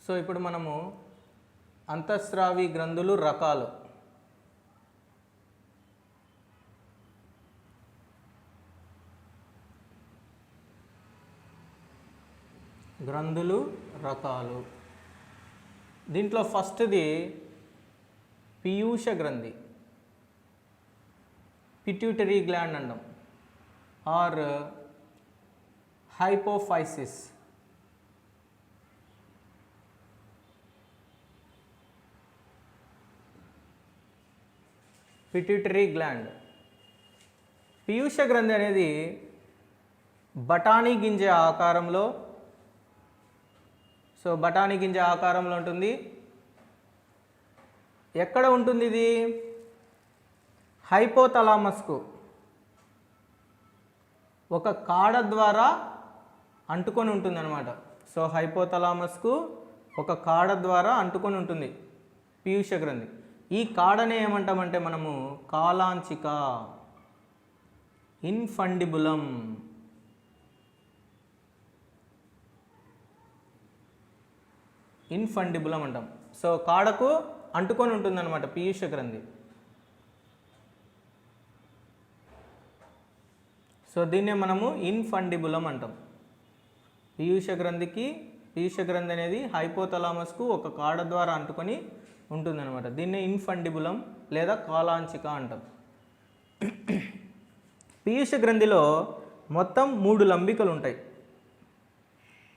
So ఇప్పుడు మనము అంతఃస్రావి గ్రంథులు రకాలు. గ్రంథులు రకాలు. దీంట్లో ఫస్ట్ది పీయూష గ్రంథి, పిట్యూటరీ గ్లాండ్ అంటాం, ఆర్ హైపోఫైసిస్. Pituitary gland. పీయూష గ్రంథి అనేది బఠానీ గింజ ఆకారంలో, సో బఠానీ గింజ ఆకారంలో ఉంటుంది. ఎక్కడ ఉంటుంది ఇది? హైపోథలామస్కు ఒక కాడ ద్వారా అంటుకొని ఉంటుంది అన్నమాట. సో హైపోథలామస్కు ఒక కాడ ద్వారా అంటుకొని ఉంటుంది పీయూష గ్రంథి. ఈ కాడనే ఏమంటామంటే మనము కాలాంచిక, ఇన్ఫండిబులం. ఇన్ఫండిబులం అంటాం. సో కాడకు అంటుకొని ఉంటుంది అనమాట పీయూష గ్రంథి. సో దీన్నే మనము ఇన్ఫండిబులం అంటాం. పీయూష గ్రంథి అనేది హైపోథలామస్కు ఒక కాడ ద్వారా అంటుకొని ఉంటుందన్నమాట. దీన్నే ఇన్ఫండిబులం లేదా కాలాంచిక అంటాం. పీయూష గ్రంథిలో మొత్తం 3 లంబికలు ఉంటాయి.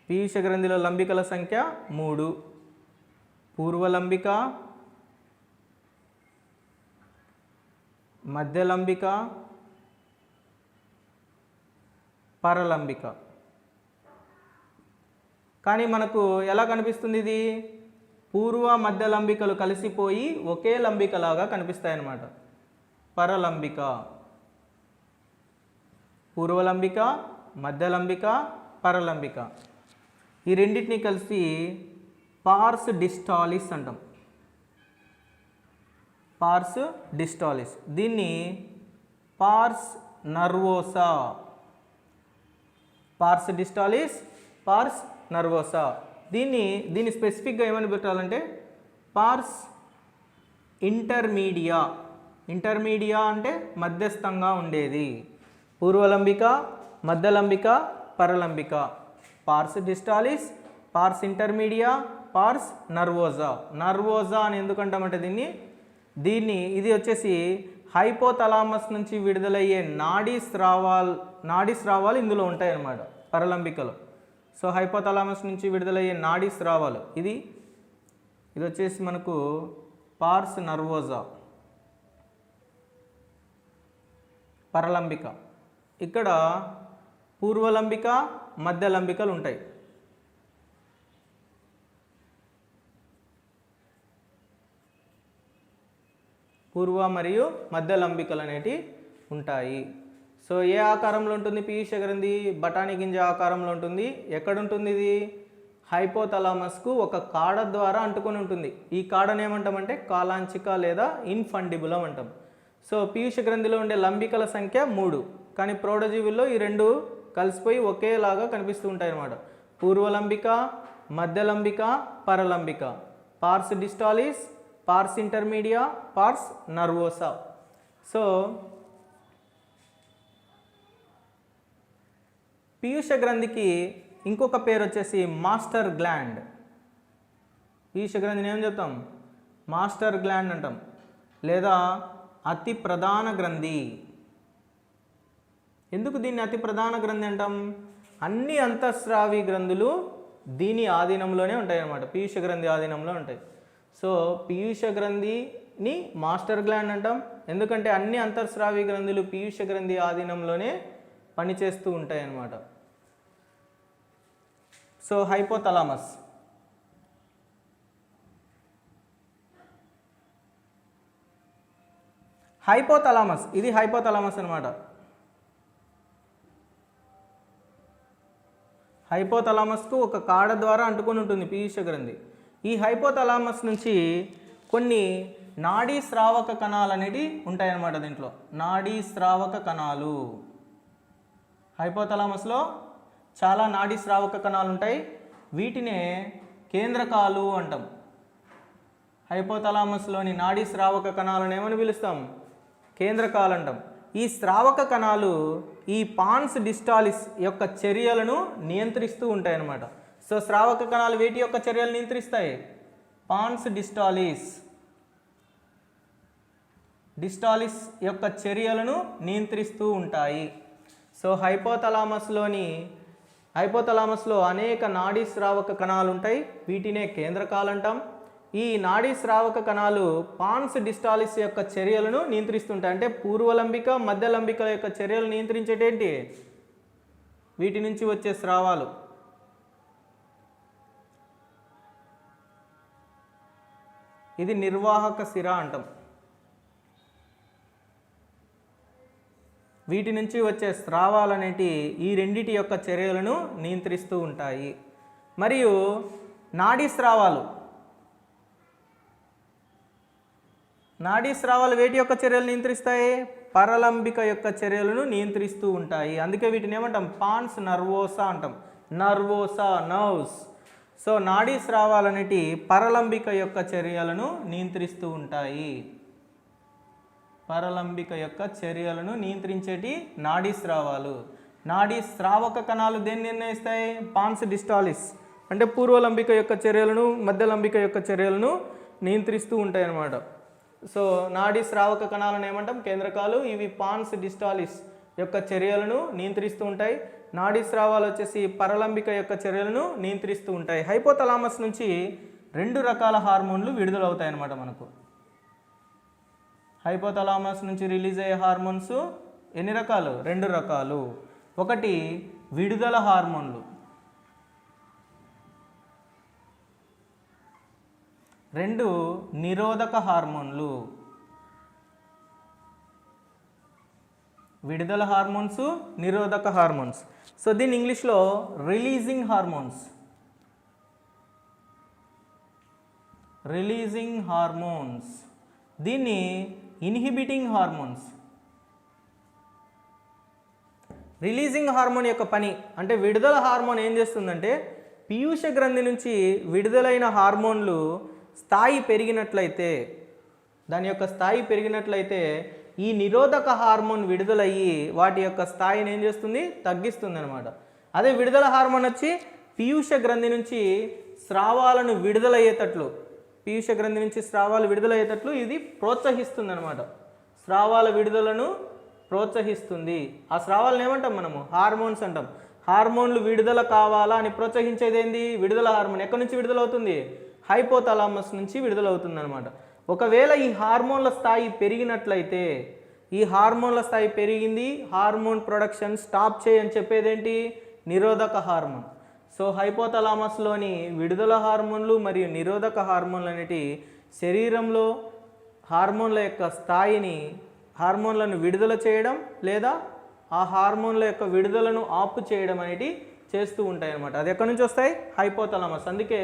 పీయూష గ్రంథిలో లంబికల సంఖ్య 3. పూర్వలంబిక, మధ్యలంబిక, పరలంబిక. కానీ మనకు ఎలా కనిపిస్తుంది ఇది? పూర్వ మధ్య లంబికలు కలిసిపోయి ఒకే లంబికలాగా కనిపిస్తాయి అన్నమాట. పరలంబిక, పూర్వలంబిక, మధ్యలంబిక, పరలంబిక. ఈ రెండింటిని కలిసి పార్స్ డిస్టాలిస్ అంటాం. పార్స్ డిస్టాలిస్. దీన్ని పార్స్ నర్వోసా. పార్స్ డిస్టాలిస్, పార్స్ నర్వోసా. దీన్ని స్పెసిఫిక్గా ఏమని పెట్టాలంటే పార్స్ ఇంటర్మీడియా. ఇంటర్మీడియా అంటే మధ్యస్థంగా ఉండేది. పూర్వలంబిక, మధ్యలంబిక, పరలంబిక. పార్స్ డిస్టాలిస్, పార్స్ ఇంటర్మీడియా, పార్స్ నర్వోజా. నర్వోజా అని ఎందుకంటామంటే ఇది వచ్చేసి హైపోథలామస్ నుంచి విడుదలయ్యే నాడీ స్రావాలు ఇందులో ఉంటాయి అన్నమాట పరలంబికలో. సో హైపోథలామస్ నుంచి విడుదలయ్యే నాడీ స్రావాలు ఇది వచ్చేసి మనకు పార్స్ నర్వోజా, పరలంబిక. ఇక్కడ పూర్వలంబిక, మధ్యలంబికలు ఉంటాయి. పూర్వ మరియు మధ్యలంబికలు అనేటివి ఉంటాయి. సో ఏ ఆకారంలో ఉంటుంది పీయూష గ్రంథి? బఠానీ గింజ ఆకారంలో ఉంటుంది. ఎక్కడ ఉంటుంది ఇది? హైపోథలామస్కు ఒక కాడ ద్వారా అంటుకొని ఉంటుంది. ఈ కాడను ఏమంటామంటే కాలాంచిక లేదా ఇన్ఫండిబులం అంటాం. సో పీయూష గ్రంథిలో ఉండే లంబికల సంఖ్య 3. కానీ ప్రౌఢజీవుల్లో ఈ 2 కలిసిపోయి ఒకేలాగా కనిపిస్తూ ఉంటాయి అన్నమాట. పూర్వలంబిక, మధ్యలంబిక, పరలంబిక. పార్స్ డిస్టాలిస్, పార్స్ ఇంటర్మీడియా, పార్స్ నర్వోసా. సో పీయూష గ్రంథికి ఇంకొక పేరు వచ్చేసి మాస్టర్ గ్లాండ్. పీయూష గ్రంథిని ఏం చెప్తాం? మాస్టర్ గ్లాండ్ అంటాం లేదా అతి ప్రధాన గ్రంథి. ఎందుకు దీన్ని అతి ప్రధాన గ్రంథి అంటాం? అన్ని అంతఃస్రావి గ్రంథులు దీని ఆధీనంలోనే ఉంటాయి అన్నమాట. పీయూష గ్రంథి ఆధీనంలో ఉంటాయి. సో పీయూష గ్రంథిని మాస్టర్ గ్లాండ్ అంటాం ఎందుకంటే అన్ని అంతఃస్రావి గ్రంథులు పీయూష గ్రంథి ఆధీనంలోనే పనిచేస్తూ ఉంటాయి అన్నమాట. So hypothalamus. ఇది హైపోథలామస్ అనమాట. హైపోథలామస్కు ఒక కాడ ద్వారా అంటుకొని ఉంటుంది పీయూష గ్రంథి. ఈ హైపోథలామస్ నుంచి కొన్ని నాడీ స్రావక కణాలు అనేవి ఉంటాయన్నమాట. దీంట్లో నాడీ స్రావక కణాలు, హైపోథలామస్లో చాలా నాడీ స్రావక కణాలు ఉంటాయి. వీటినే కేంద్రకాలు అంటాం. హైపోథలామస్లోని నాడీ స్రావక కణాలను ఏమని పిలుస్తాం? కేంద్రకాలు అంటాం. ఈ స్రావక కణాలు ఈ పాన్స్ డిస్టాలిస్ యొక్క చర్యలను నియంత్రిస్తూ ఉంటాయి అన్నమాట. సో స్రావక కణాలు వేటి యొక్క చర్యలు నియంత్రిస్తాయి? పాన్స్ డిస్టాలిస్ యొక్క చర్యలను నియంత్రిస్తూ ఉంటాయి. సో హైపోథలామస్లో అనేక నాడీ స్రావక కణాలు ఉంటాయి. వీటినే కేంద్రకాలు అంటాం. ఈ నాడీ స్రావక కణాలు పాన్స్ డిస్టాలిస్ యొక్క చర్యలను నియంత్రిస్తుంటాయి. అంటే పూర్వలంబిక మధ్యలంబికల యొక్క చర్యలు నియంత్రించేటేంటి? వీటి నుంచి వచ్చే స్రావాలు. ఇది నిర్వాహక సిర అంటాం. వీటి నుంచి వచ్చే స్రావాలు అనేటి ఈ రెండిటి యొక్క చర్యలను నియంత్రిస్తూ ఉంటాయి. మరియు నాడీ స్రావాలు వేటి యొక్క చర్యలు నియంత్రిస్తాయి? పరలంబిక యొక్క చర్యలను నియంత్రిస్తూ ఉంటాయి. అందుకే వీటిని ఏమంటాం? పాన్స్ నర్వోసా అంటాం. నర్వ్స్. సో నాడీ స్రావాలు అనేటి పరలంబిక యొక్క చర్యలను నియంత్రిస్తూ ఉంటాయి. పరలంబిక యొక్క చర్యలను నియంత్రించేటి నాడీ స్రావాలు. నాడీ స్రావక కణాలు దేన్ని నిర్ణయిస్తాయి? పాన్స్ డిస్టాలిస్ అంటే పూర్వలంబిక యొక్క చర్యలను మధ్యలంబిక యొక్క చర్యలను నియంత్రిస్తూ ఉంటాయి అన్నమాట. సో నాడీ స్రావక కణాలను ఏమంటాం? కేంద్రకాలు. ఇవి పాన్స్ డిస్టాలిస్ యొక్క చర్యలను నియంత్రిస్తూ ఉంటాయి. నాడీ స్రావాలు వచ్చేసి పరలంబిక యొక్క చర్యలను నియంత్రిస్తూ ఉంటాయి. హైపోథలామస్ నుంచి 2 రకాల హార్మోన్లు విడుదలవుతాయి అన్నమాట మనకు. హైపోథలామస్ నుంచి రిలీజ్ అయ్యే హార్మోన్స్ ఎన్ని రకాలు? 2 రకాలు. ఒకటి విడుదల హార్మోన్లు, 2 నిరోధక హార్మోన్లు. విడుదల హార్మోన్స్, నిరోధక హార్మోన్స్. సో దీన్ని ఇంగ్లీష్లో రిలీజింగ్ హార్మోన్స్, దీన్ని ఇన్హిబిటింగ్ హార్మోన్స్. రిలీజింగ్ హార్మోన్ యొక్క పని అంటే విడుదల హార్మోన్ ఏం చేస్తుందంటే పీయూష గ్రంథి నుంచి విడుదలైన హార్మోన్లు స్థాయి పెరిగినట్లయితే, దాని యొక్క స్థాయి పెరిగినట్లయితే ఈ నిరోధక హార్మోన్ విడుదలయ్యి వాటి యొక్క స్థాయిని ఏం చేస్తుంది? తగ్గిస్తుంది అనమాట. అదే విడుదల హార్మోన్ వచ్చి పీయూష గ్రంథి నుంచి స్రావాలను విడుదలయ్యేటట్లు, పీయూష గ్రంథి నుంచి స్రావాలు విడుదలయ్యేటట్లు ఇది ప్రోత్సహిస్తుంది అనమాట. స్రావాల విడుదలను ప్రోత్సహిస్తుంది. ఆ స్రావాలను ఏమంటాం మనము? హార్మోన్స్ అంటాం. హార్మోన్లు విడుదల కావాలా అని ప్రోత్సహించేది ఏంది? విడుదల హార్మోన్. ఎక్కడి నుంచి విడుదలవుతుంది? హైపోథలామస్ నుంచి విడుదలవుతుంది అనమాట. ఒకవేళ ఈ హార్మోన్ల స్థాయి పెరిగినట్లయితే, ఈ హార్మోన్ల స్థాయి పెరిగింది, హార్మోన్ ప్రొడక్షన్ స్టాప్ చేయని చెప్పేదేంటి? నిరోధక హార్మోన్. సో హైపోథలామస్లోని విడుదల హార్మోన్లు మరియు నిరోధక హార్మోన్లు అనేటి శరీరంలో హార్మోన్ల యొక్క స్థాయిని, హార్మోన్లను విడుదల చేయడం లేదా ఆ హార్మోన్ల యొక్క విడుదలను ఆపు చేయడం అనేది చేస్తూ ఉంటాయి అన్నమాట. అది ఎక్కడి నుంచి వస్తాయి? హైపోథలామస్. అందుకే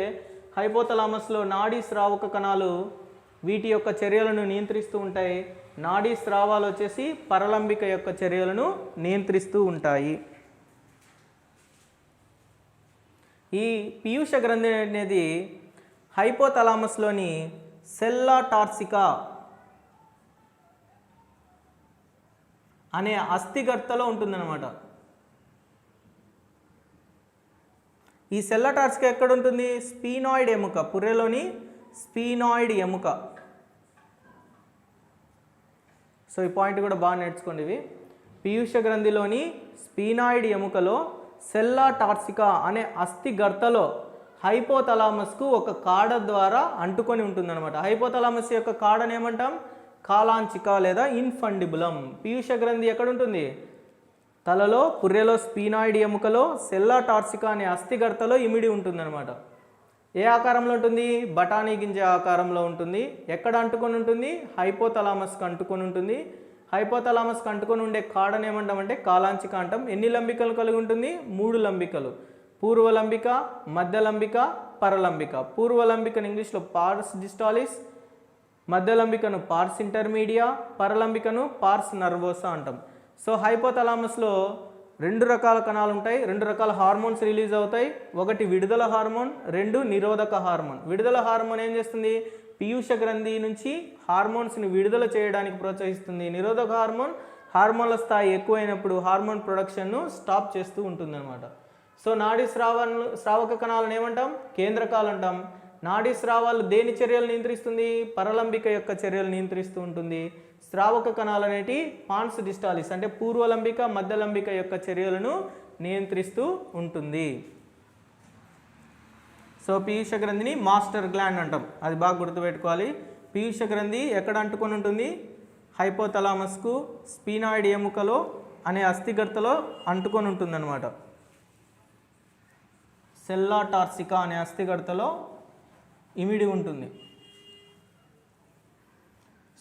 హైపోథలామస్లో నాడీ స్రావక కణాలు వీటి యొక్క చర్యలను నియంత్రిస్తూ ఉంటాయి. నాడీ స్రావాలు వచ్చేసి పరలంబిక యొక్క చర్యలను నియంత్రిస్తూ ఉంటాయి. ఈ పీయూష గ్రంథి అనేది హైపోథలామస్లోని సెల్లా టార్సికా అనే అస్థిగర్తలో ఉంటుందన్నమాట. ఈ సెల్లా టార్సికా ఎక్కడ ఉంటుంది? స్పీనాయిడ్ ఎముక, పుర్రెలోని స్పీనాయిడ్ ఎముక. సో ఈ పాయింట్ కూడా బాగా నేర్చుకోండి. ఇవి పీయూష గ్రంథిలోని స్పీనాయిడ్ ఎముకలో సెల్లా టార్సికా అనే అస్థిగర్తలో హైపోథలామస్కు ఒక కాడ ద్వారా అంటుకొని ఉంటుందన్నమాట. హైపోథలామస్ యొక్క కాడను ఏమంటాం? కాలాంచిక లేదా ఇన్ఫండిబులం. పీయూష గ్రంథి ఎక్కడ ఉంటుంది? తలలో, పుర్రెలో స్పీనాయిడ్ ఎముకలో సెల్లా టార్సికా అనే అస్థిగర్తలో ఇమిడి ఉంటుందన్నమాట. ఏ ఆకారంలో ఉంటుంది? బఠానీ గింజ ఆకారంలో ఉంటుంది. ఎక్కడ అంటుకొని ఉంటుంది? హైపోథలామస్కి అంటుకొని ఉంటుంది. హైపోథలామస్కి అంటుకొని ఉండే కాడను ఏమంటామంటే కాలాంచిక అంటాం. ఎన్ని లంబికలు కలిగి ఉంటుంది? 3 లంబికలు. పూర్వలంబిక, మధ్యలంబిక, పరలంబిక. పూర్వలంబికను ఇంగ్లీష్లో పార్స్ డిస్టాలిస్, మధ్యలంబికను పార్స్ ఇంటర్మీడియా, పరలంబికను పార్స్ నర్వోసా అంటాం. సో హైపోథలామస్లో రెండు రకాల కణాలు ఉంటాయి, రెండు రకాల హార్మోన్స్ రిలీజ్ అవుతాయి. ఒకటి విడుదల హార్మోన్, రెండు నిరోధక హార్మోన్. విడుదల హార్మోన్ ఏం చేస్తుంది? పీయూష గ్రంథి నుంచి హార్మోన్స్ని విడుదల చేయడానికి ప్రోత్సహిస్తుంది. నిరోధక హార్మోన్ హార్మోన్ల స్థాయి ఎక్కువైనప్పుడు హార్మోన్ ప్రొడక్షన్ను స్టాప్ చేస్తూ ఉంటుందన్నమాట. సో నాడీ స్రావక కణాలను ఏమంటాం? కేంద్రకాలు అంటాం. నాడీ స్రావాలు దేని చర్యలు నియంత్రిస్తుంది? పరలంబిక యొక్క చర్యలు నియంత్రిస్తూ ఉంటుంది. స్రావక కణాలు అనేటి పాన్స్ డిస్టాలిస్ అంటే పూర్వలంబిక మధ్యలంబిక యొక్క చర్యలను నియంత్రిస్తూ ఉంటుంది. సో పీయూష గ్రంథిని మాస్టర్ గ్లాండ్ అంటాం, అది బాగా గుర్తుపెట్టుకోవాలి. పీయూష గ్రంథి ఎక్కడ అంటుకొని ఉంటుంది? హైపోథలామస్కు స్పీనాయిడ్ ఎముకలో అనే అస్థిగర్తలో అంటుకొని ఉంటుందన్నమాట. సెల్లా టార్సికా అనే అస్థిగర్తలో ఇమిడి ఉంటుంది.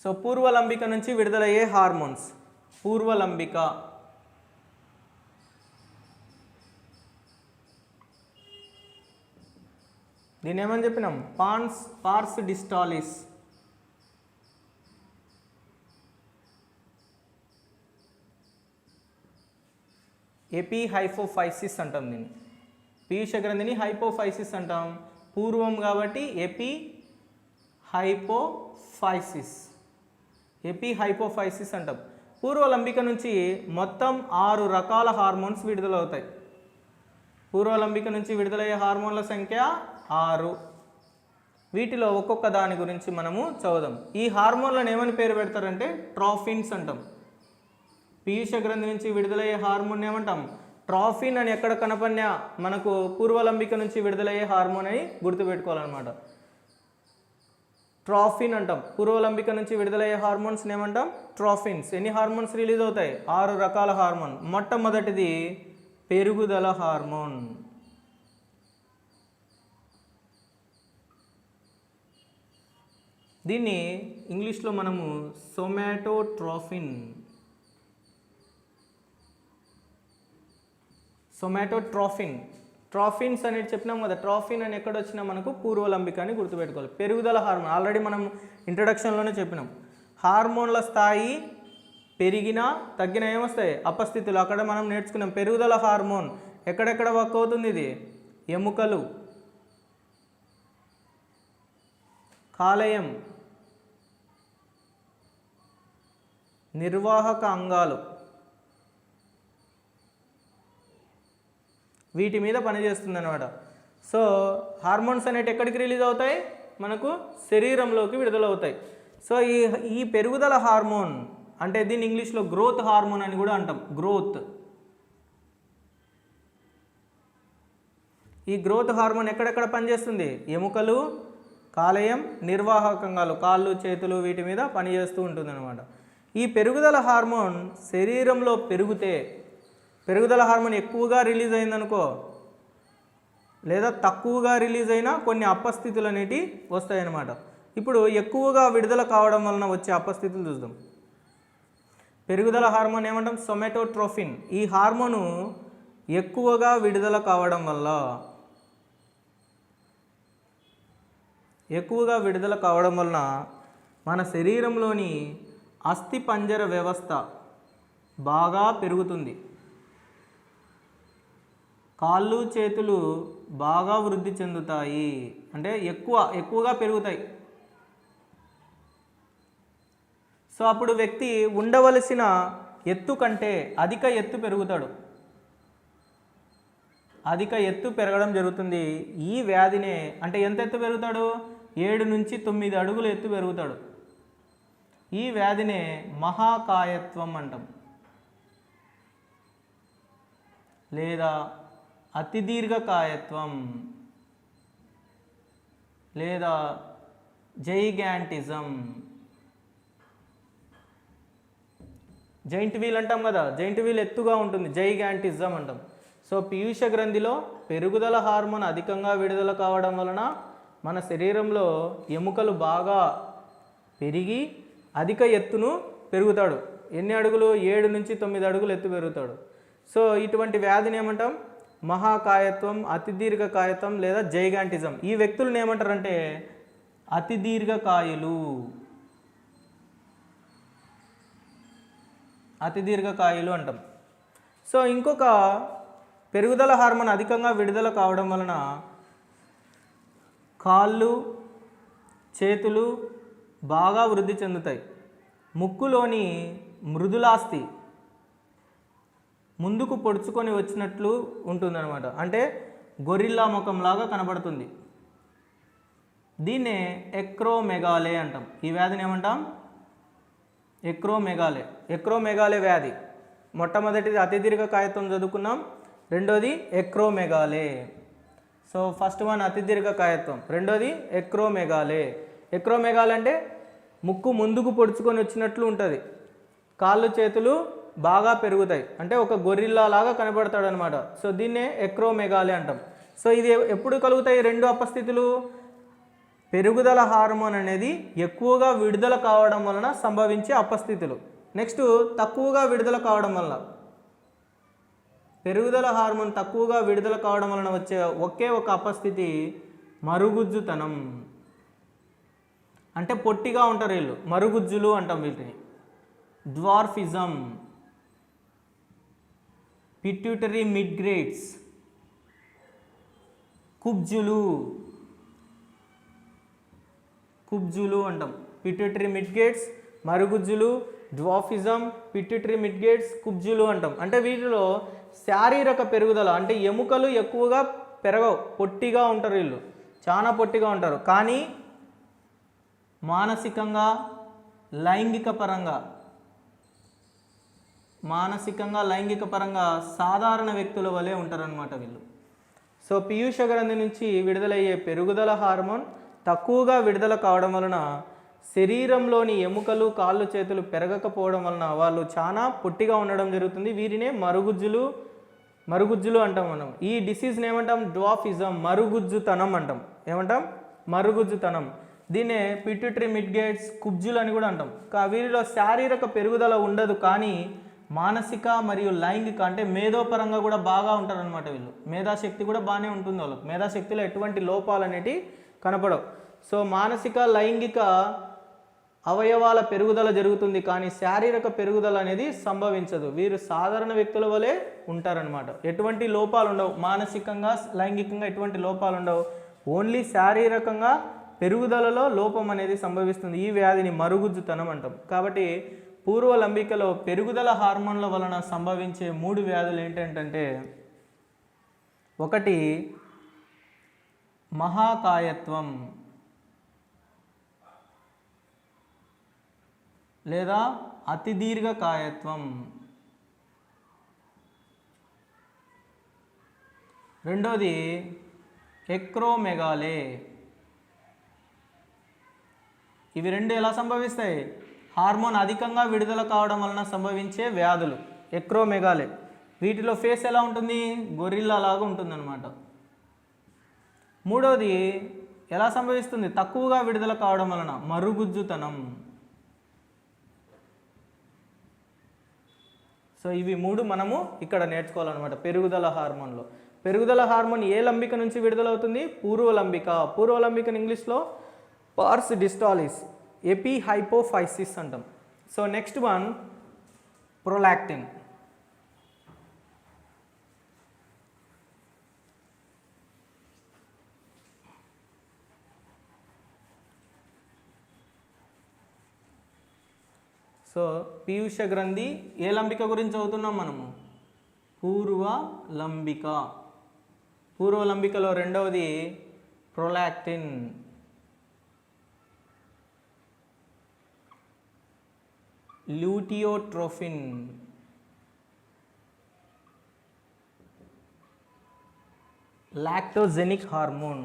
సో పూర్వలంబిక నుంచి విడుదలయ్యే హార్మోన్స్. పూర్వలంబిక దీన్ని ఏమని చెప్పినాం? పార్స్ డిస్టాలిస్. ఎపిహైపోఫైసిస్ అంటాం దీన్ని. పీయూష గ్రంథిని హైపోఫైసిస్ అంటాం, పూర్వం కాబట్టి ఎపిహైపోఫైసిస్ అంటాం. పూర్వలంబిక నుంచి మొత్తం 6 రకాల హార్మోన్స్ విడుదలవుతాయి. పూర్వలంబిక నుంచి విడుదలయ్యే హార్మోన్ల సంఖ్య 6. వీటిలో ఒక్కొక్క దాని గురించి మనము చదువుదాం. ఈ హార్మోన్లను ఏమని పేరు పెడతారంటే ట్రాఫిన్స్ అంటాం. పీయూష గ్రంథి నుంచి విడుదలయ్యే హార్మోన్ ఏమంటాం? ట్రాఫిన్ అని ఎక్కడ కనపడినా మనకు పూర్వలంబిక నుంచి విడుదలయ్యే హార్మోన్ అని గుర్తుపెట్టుకోవాలన్నమాట. ట్రాఫిన్ అంటాం. పూర్వలంబిక నుంచి విడుదలయ్యే హార్మోన్స్ ఏమంటాం? ట్రాఫిన్స్. ఎన్ని హార్మోన్స్ రిలీజ్ అవుతాయి? 6 రకాల హార్మోన్. మొట్టమొదటిది పెరుగుదల హార్మోన్. దీన్ని ఇంగ్లీష్లో మనము సొమాటోట్రోఫిన్ ట్రాఫిన్స్ అనేది చెప్పినాం కదా. ట్రాఫిన్ అని ఎక్కడ వచ్చినా మనకు పూర్వలంబిక అని గుర్తుపెట్టుకోవాలి. పెరుగుదల హార్మోన్ ఆల్రెడీ మనం ఇంట్రడక్షన్లోనే చెప్పినాం. హార్మోన్ల స్థాయి పెరిగినా తగ్గినా ఏమొస్తాయి? అపస్థితులు. అక్కడ మనం నేర్చుకున్నాం. పెరుగుదల హార్మోన్ ఎక్కడెక్కడ వర్క్ అవుతుంది? ఇది ఎముకలు, కాలేయం, నిర్వాహక అంగాలు, వీటి మీద పనిచేస్తుంది అన్నమాట. సో హార్మోన్స్ అనేవి ఎక్కడికి రిలీజ్ అవుతాయి? మనకు శరీరంలోకి విడుదలవుతాయి. సో ఈ పెరుగుదల హార్మోన్ అంటే దీన్ని ఇంగ్లీష్లో గ్రోత్ హార్మోన్ అని కూడా అంటాం. ఈ గ్రోత్ హార్మోన్ ఎక్కడెక్కడ పనిచేస్తుంది? ఎముకలు, కాలేయం, నిర్వాహకంగాలు, కాళ్ళు, చేతులు, వీటి మీద పనిచేస్తూ ఉంటుంది అనమాట. ఈ పెరుగుదల హార్మోన్ శరీరంలో పెరిగితే, పెరుగుదల హార్మోన్ ఎక్కువగా రిలీజ్ అయిందనుకో లేదా తక్కువగా రిలీజ్ అయినా కొన్ని అపస్థితులు అనేటివి వస్తాయన్నమాట. ఇప్పుడు ఎక్కువగా విడుదల కావడం వలన వచ్చే అపస్థితులు చూద్దాం. పెరుగుదల హార్మోన్ ఏమంటాం? సొమాటోట్రోఫిన్. ఈ హార్మోను ఎక్కువగా విడుదల కావడం వలన మన శరీరంలోని అస్థిపంజర వ్యవస్థ బాగా పెరుగుతుంది. కాళ్ళు, చేతులు బాగా వృద్ధి చెందుతాయి, అంటే ఎక్కువగా పెరుగుతాయి. సో అప్పుడు వ్యక్తి ఉండవలసిన ఎత్తు కంటే అధిక ఎత్తు పెరుగుతాడు. అధిక ఎత్తు పెరగడం జరుగుతుంది. ఈ వ్యాధినే అంటే ఎంత ఎత్తు పెరుగుతాడు? 7 నుంచి 9 అడుగుల ఎత్తు పెరుగుతాడు. ఈ వ్యాధినే మహాకాయత్వం అంటాం, లేదా అతి దీర్ఘకాయత్వం, లేదా జైగాంటిజం. జైంట్ వీల్ అంటాం కదా, జైంట్ వీల్ ఎత్తుగా ఉంటుంది, జైగాంటిజం అంటాం. సో పీయూష గ్రంథిలో పెరుగుదల హార్మోన్ అధికంగా విడుదల కావడం వలన మన శరీరంలో ఎముకలు బాగా పెరిగి అధిక ఎత్తును పెరుగుతాడు. ఎన్ని అడుగులు? 7 నుంచి 9 అడుగులు ఎత్తు పెరుగుతాడు. సో ఇటువంటి వ్యాధిని ఏమంటాం? మహాకాయత్వం, అతి దీర్ఘకాయత్వం లేదా జైగాంటిజం. ఈ వ్యక్తులను ఏమంటారంటే అతి దీర్ఘకాయులు. అతి దీర్ఘకాయులు అంటాం. సో ఇంకొక పెరుగుదల హార్మోన్ అధికంగా విడుదల కావడం వలన కాళ్ళు చేతులు బాగా వృద్ధి చెందుతాయి. ముక్కులోని మృదులాస్థి ముందుకు పొడుచుకొని వచ్చినట్లు ఉంటుందన్నమాట. అంటే గొరిల్లా ముఖంలాగా కనబడుతుంది. దీన్నే ఎక్రోమెగాలే అంటాం. ఈ వ్యాధిని ఏమంటాం? ఎక్రోమెగాలే. ఎక్రోమెగాలే వ్యాధి మొట్టమొదటిది అతి దీర్ఘకాయత్వం చదువుకున్నాం, రెండోది ఎక్రోమెగాలే. సో ఫస్ట్ వన్ అతి దీర్ఘకాయత్వం, రెండోది ఎక్రోమెగాలే. ఎక్రోమెగాలే అంటే ముక్కు ముందుకు పొడుచుకొని వచ్చినట్లు ఉంటుంది, కాళ్ళు చేతులు బాగా పెరుగుతాయి, అంటే ఒక గొరిల్లా లాగా కనబడతాడు అనమాట. సో దీన్నే ఎక్రోమెగాలే అంటాం. సో ఇది ఎప్పుడు కలుగుతాయి? రెండు అపస్థితులు. పెరుగుదల హార్మోన్ అనేది ఎక్కువగా విడుదల కావడం వలన సంభవించే అపస్థితులు. నెక్స్ట్ తక్కువగా విడుదల కావడం వల్ల, పెరుగుదల హార్మోన్ తక్కువగా విడుదల కావడం వలన వచ్చే ఒకే ఒక అపస్థితి మరుగుజ్జుతనం. అంటే పొట్టిగా ఉంటారు వీళ్ళు, మరుగుజ్జులు అంటాం వీటిని. డ్వార్ఫిజం, పిట్యూటరీ మిడ్గ్రేడ్స్, కుబ్జులు అంటాం. పిట్యూటరీ మిడ్గేట్స్, మరుగుజ్జులు, డ్వార్ఫిజం, పిట్యూటరీ మిడ్గేట్స్, కుబ్జులు అంటాం. అంటే వీటిలో శారీరక పెరుగుదల, అంటే ఎముకలు ఎక్కువగా పెరగవు, పొట్టిగా ఉంటారు వీళ్ళు, చాలా పొట్టిగా ఉంటారు. కానీ మానసికంగా లైంగిక పరంగా సాధారణ వ్యక్తుల వలె ఉంటారనమాట వీళ్ళు. సో పీయూష గ్రంథి నుంచి విడుదలయ్యే పెరుగుదల హార్మోన్ తక్కువగా విడుదల కావడం వలన శరీరంలోని ఎముకలు కాళ్ళు చేతులు పెరగకపోవడం వలన వాళ్ళు చాలా పొట్టిగా ఉండడం జరుగుతుంది. వీరినే మరుగుజ్జులు అంటాం మనం. ఈ డిసీజ్ని ఏమంటాం? డ్వార్ఫిజం, మరుగుజ్జుతనం అంటాం. ఏమంటాం? మరుగుజ్జుతనం. దీన్నే పిట్యూటరీ మిడ్గేట్స్, కుబ్జులు అని కూడా అంటాం. వీరిలో శారీరక పెరుగుదల ఉండదు, కానీ మానసిక మరియు లైంగిక, అంటే మేధోపరంగా కూడా బాగా ఉంటారనమాట వీళ్ళు. మేధాశక్తి కూడా బాగానే ఉంటుంది వాళ్ళకి, మేధాశక్తిలో ఎటువంటి లోపాలు అనేటివి కనపడవు. సో మానసిక లైంగిక అవయవాల పెరుగుదల జరుగుతుంది, కానీ శారీరక పెరుగుదల అనేది సంభవించదు. వీరు సాధారణ వ్యక్తుల వలె ఉంటారనమాట. ఎటువంటి లోపాలు ఉండవు, మానసికంగా లైంగికంగా ఎటువంటి లోపాలు ఉండవు. ఓన్లీ శారీరకంగా పెరుగుదలలో లోపం అనేది సంభవిస్తుంది. ఈ వ్యాధిని మరుగుజ్జుతనం అంటాం. కాబట్టి పూర్వలంబికలో పెరుగుదల హార్మోన్ల వలన సంభవించే 3 వ్యాధులు ఏంటంటే, ఒకటి మహాకాయత్వం లేదా అతి దీర్ఘకాయత్వం, రెండోది ఎక్రోమెగాలే. ఇవి రెండు ఎలా సంభవిస్తాయి? హార్మోన్ అధికంగా విడుదల కావడం వలన సంభవించే వ్యాధులు ఎక్రోమెగాలే. వీటిలో ఫేస్ ఎలా ఉంటుంది? గొరిల్లా లాగా ఉంటుందన్నమాట. మూడోది ఎలా సంభవిస్తుంది? తక్కువగా విడుదల కావడం వలన మరుగుజ్జుతనం. సో ఇవి 3 మనము ఇక్కడ నేర్చుకోవాలన్నమాట పెరుగుదల హార్మోన్లో. పెరుగుదల హార్మోన్ ఏ లంబిక నుంచి విడుదలవుతుంది? పూర్వలంబిక. పూర్వలంబికను ఇంగ్లీష్లో పార్స్ డిస్టాలిస్, ఎపిహైపోఫైసిస్ అంటాం. So next one prolactin. So పీయూష గ్రంథి ఏ లంబిక గురించి చదువుతున్నాం మనము? పూర్వలంబిక. పూర్వలంబికలో రెండవది prolactin. Luteotrophin, lactogenic hormone.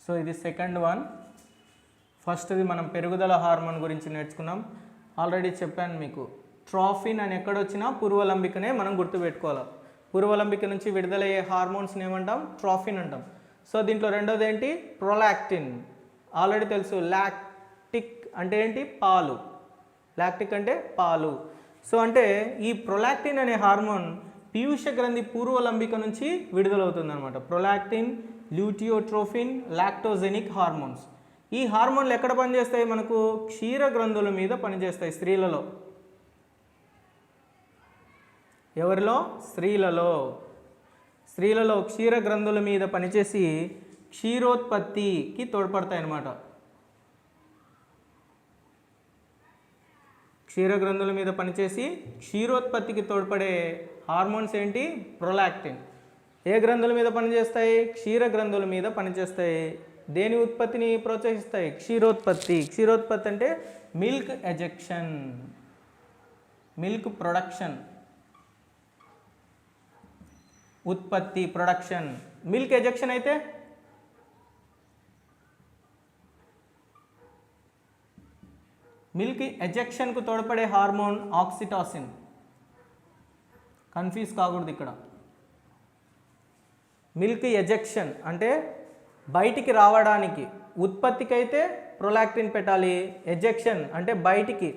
So ఇది సెకండ్ వన్. ఫస్ట్ది మనం పెరుగుదల హార్మోన్ గురించి నేర్చుకున్నాం. ఆల్రెడీ చెప్పాను మీకు, ట్రోఫిన్ అని ఎక్కడొచ్చినా పూర్వలంబికనే మనం గుర్తుపెట్టుకోవాలి. పూర్వలంబిక నుంచి విడుదలయ్యే హార్మోన్స్ని ఏమంటాం? ట్రోఫిన్ అంటాం. సో దీంట్లో రెండోది ఏంటి? ప్రొలాక్టిన్. ఆల్రెడీ తెలుసు, లాక్టిక్ అంటే ఏంటి? పాలు. లాక్టిక్ అంటే పాలు. సో అంటే ఈ ప్రొలాక్టిన్ అనే హార్మోన్ పీయూష గ్రంథి పూర్వలంబిక నుంచి విడుదలవుతుంది అనమాట. Prolactin, luteotrophin, lactogenic hormones. ఈ హార్మోన్లు ఎక్కడ పనిచేస్తాయి? మనకు క్షీర గ్రంథుల మీద పనిచేస్తాయి స్త్రీలలో. ఎవరిలో? స్త్రీలలో క్షీర గ్రంథుల మీద పనిచేసి క్షీరోత్పత్తికి తోడ్పడతాయి అన్నమాట. క్షీర గ్రంథుల మీద పనిచేసి క్షీరోత్పత్తికి తోడ్పడే హార్మోన్స్ ఏంటి? ప్రొలాక్టిన్. ఏ గ్రంథుల మీద పనిచేస్తాయి? క్షీర గ్రంథుల మీద పనిచేస్తాయి. దేని ఉత్పత్తిని ప్రోత్సహిస్తాయి? క్షీరోత్పత్తి. క్షీరోత్పత్తి అంటే మిల్క్ ఎజెక్షన్, మిల్క్ ప్రొడక్షన్, ఉత్పత్తి, ప్రొడక్షన్. మిల్క్ ఎజెక్షన్ అయితే మిల్క్ ఎజెక్షన్కు తోడ్పడే హార్మోన్ ఆక్సిటాసిన్. కన్ఫ్యూజ్ కాకూడదు ఇక్కడ. మిల్క్ ఎజెక్షన్ అంటే బయటికి రావడానికి, ఉత్పత్తికి అయితే ప్రొలాక్టిన్ పెట్టాలి. ఎజెక్షన్ అంటే బయటికి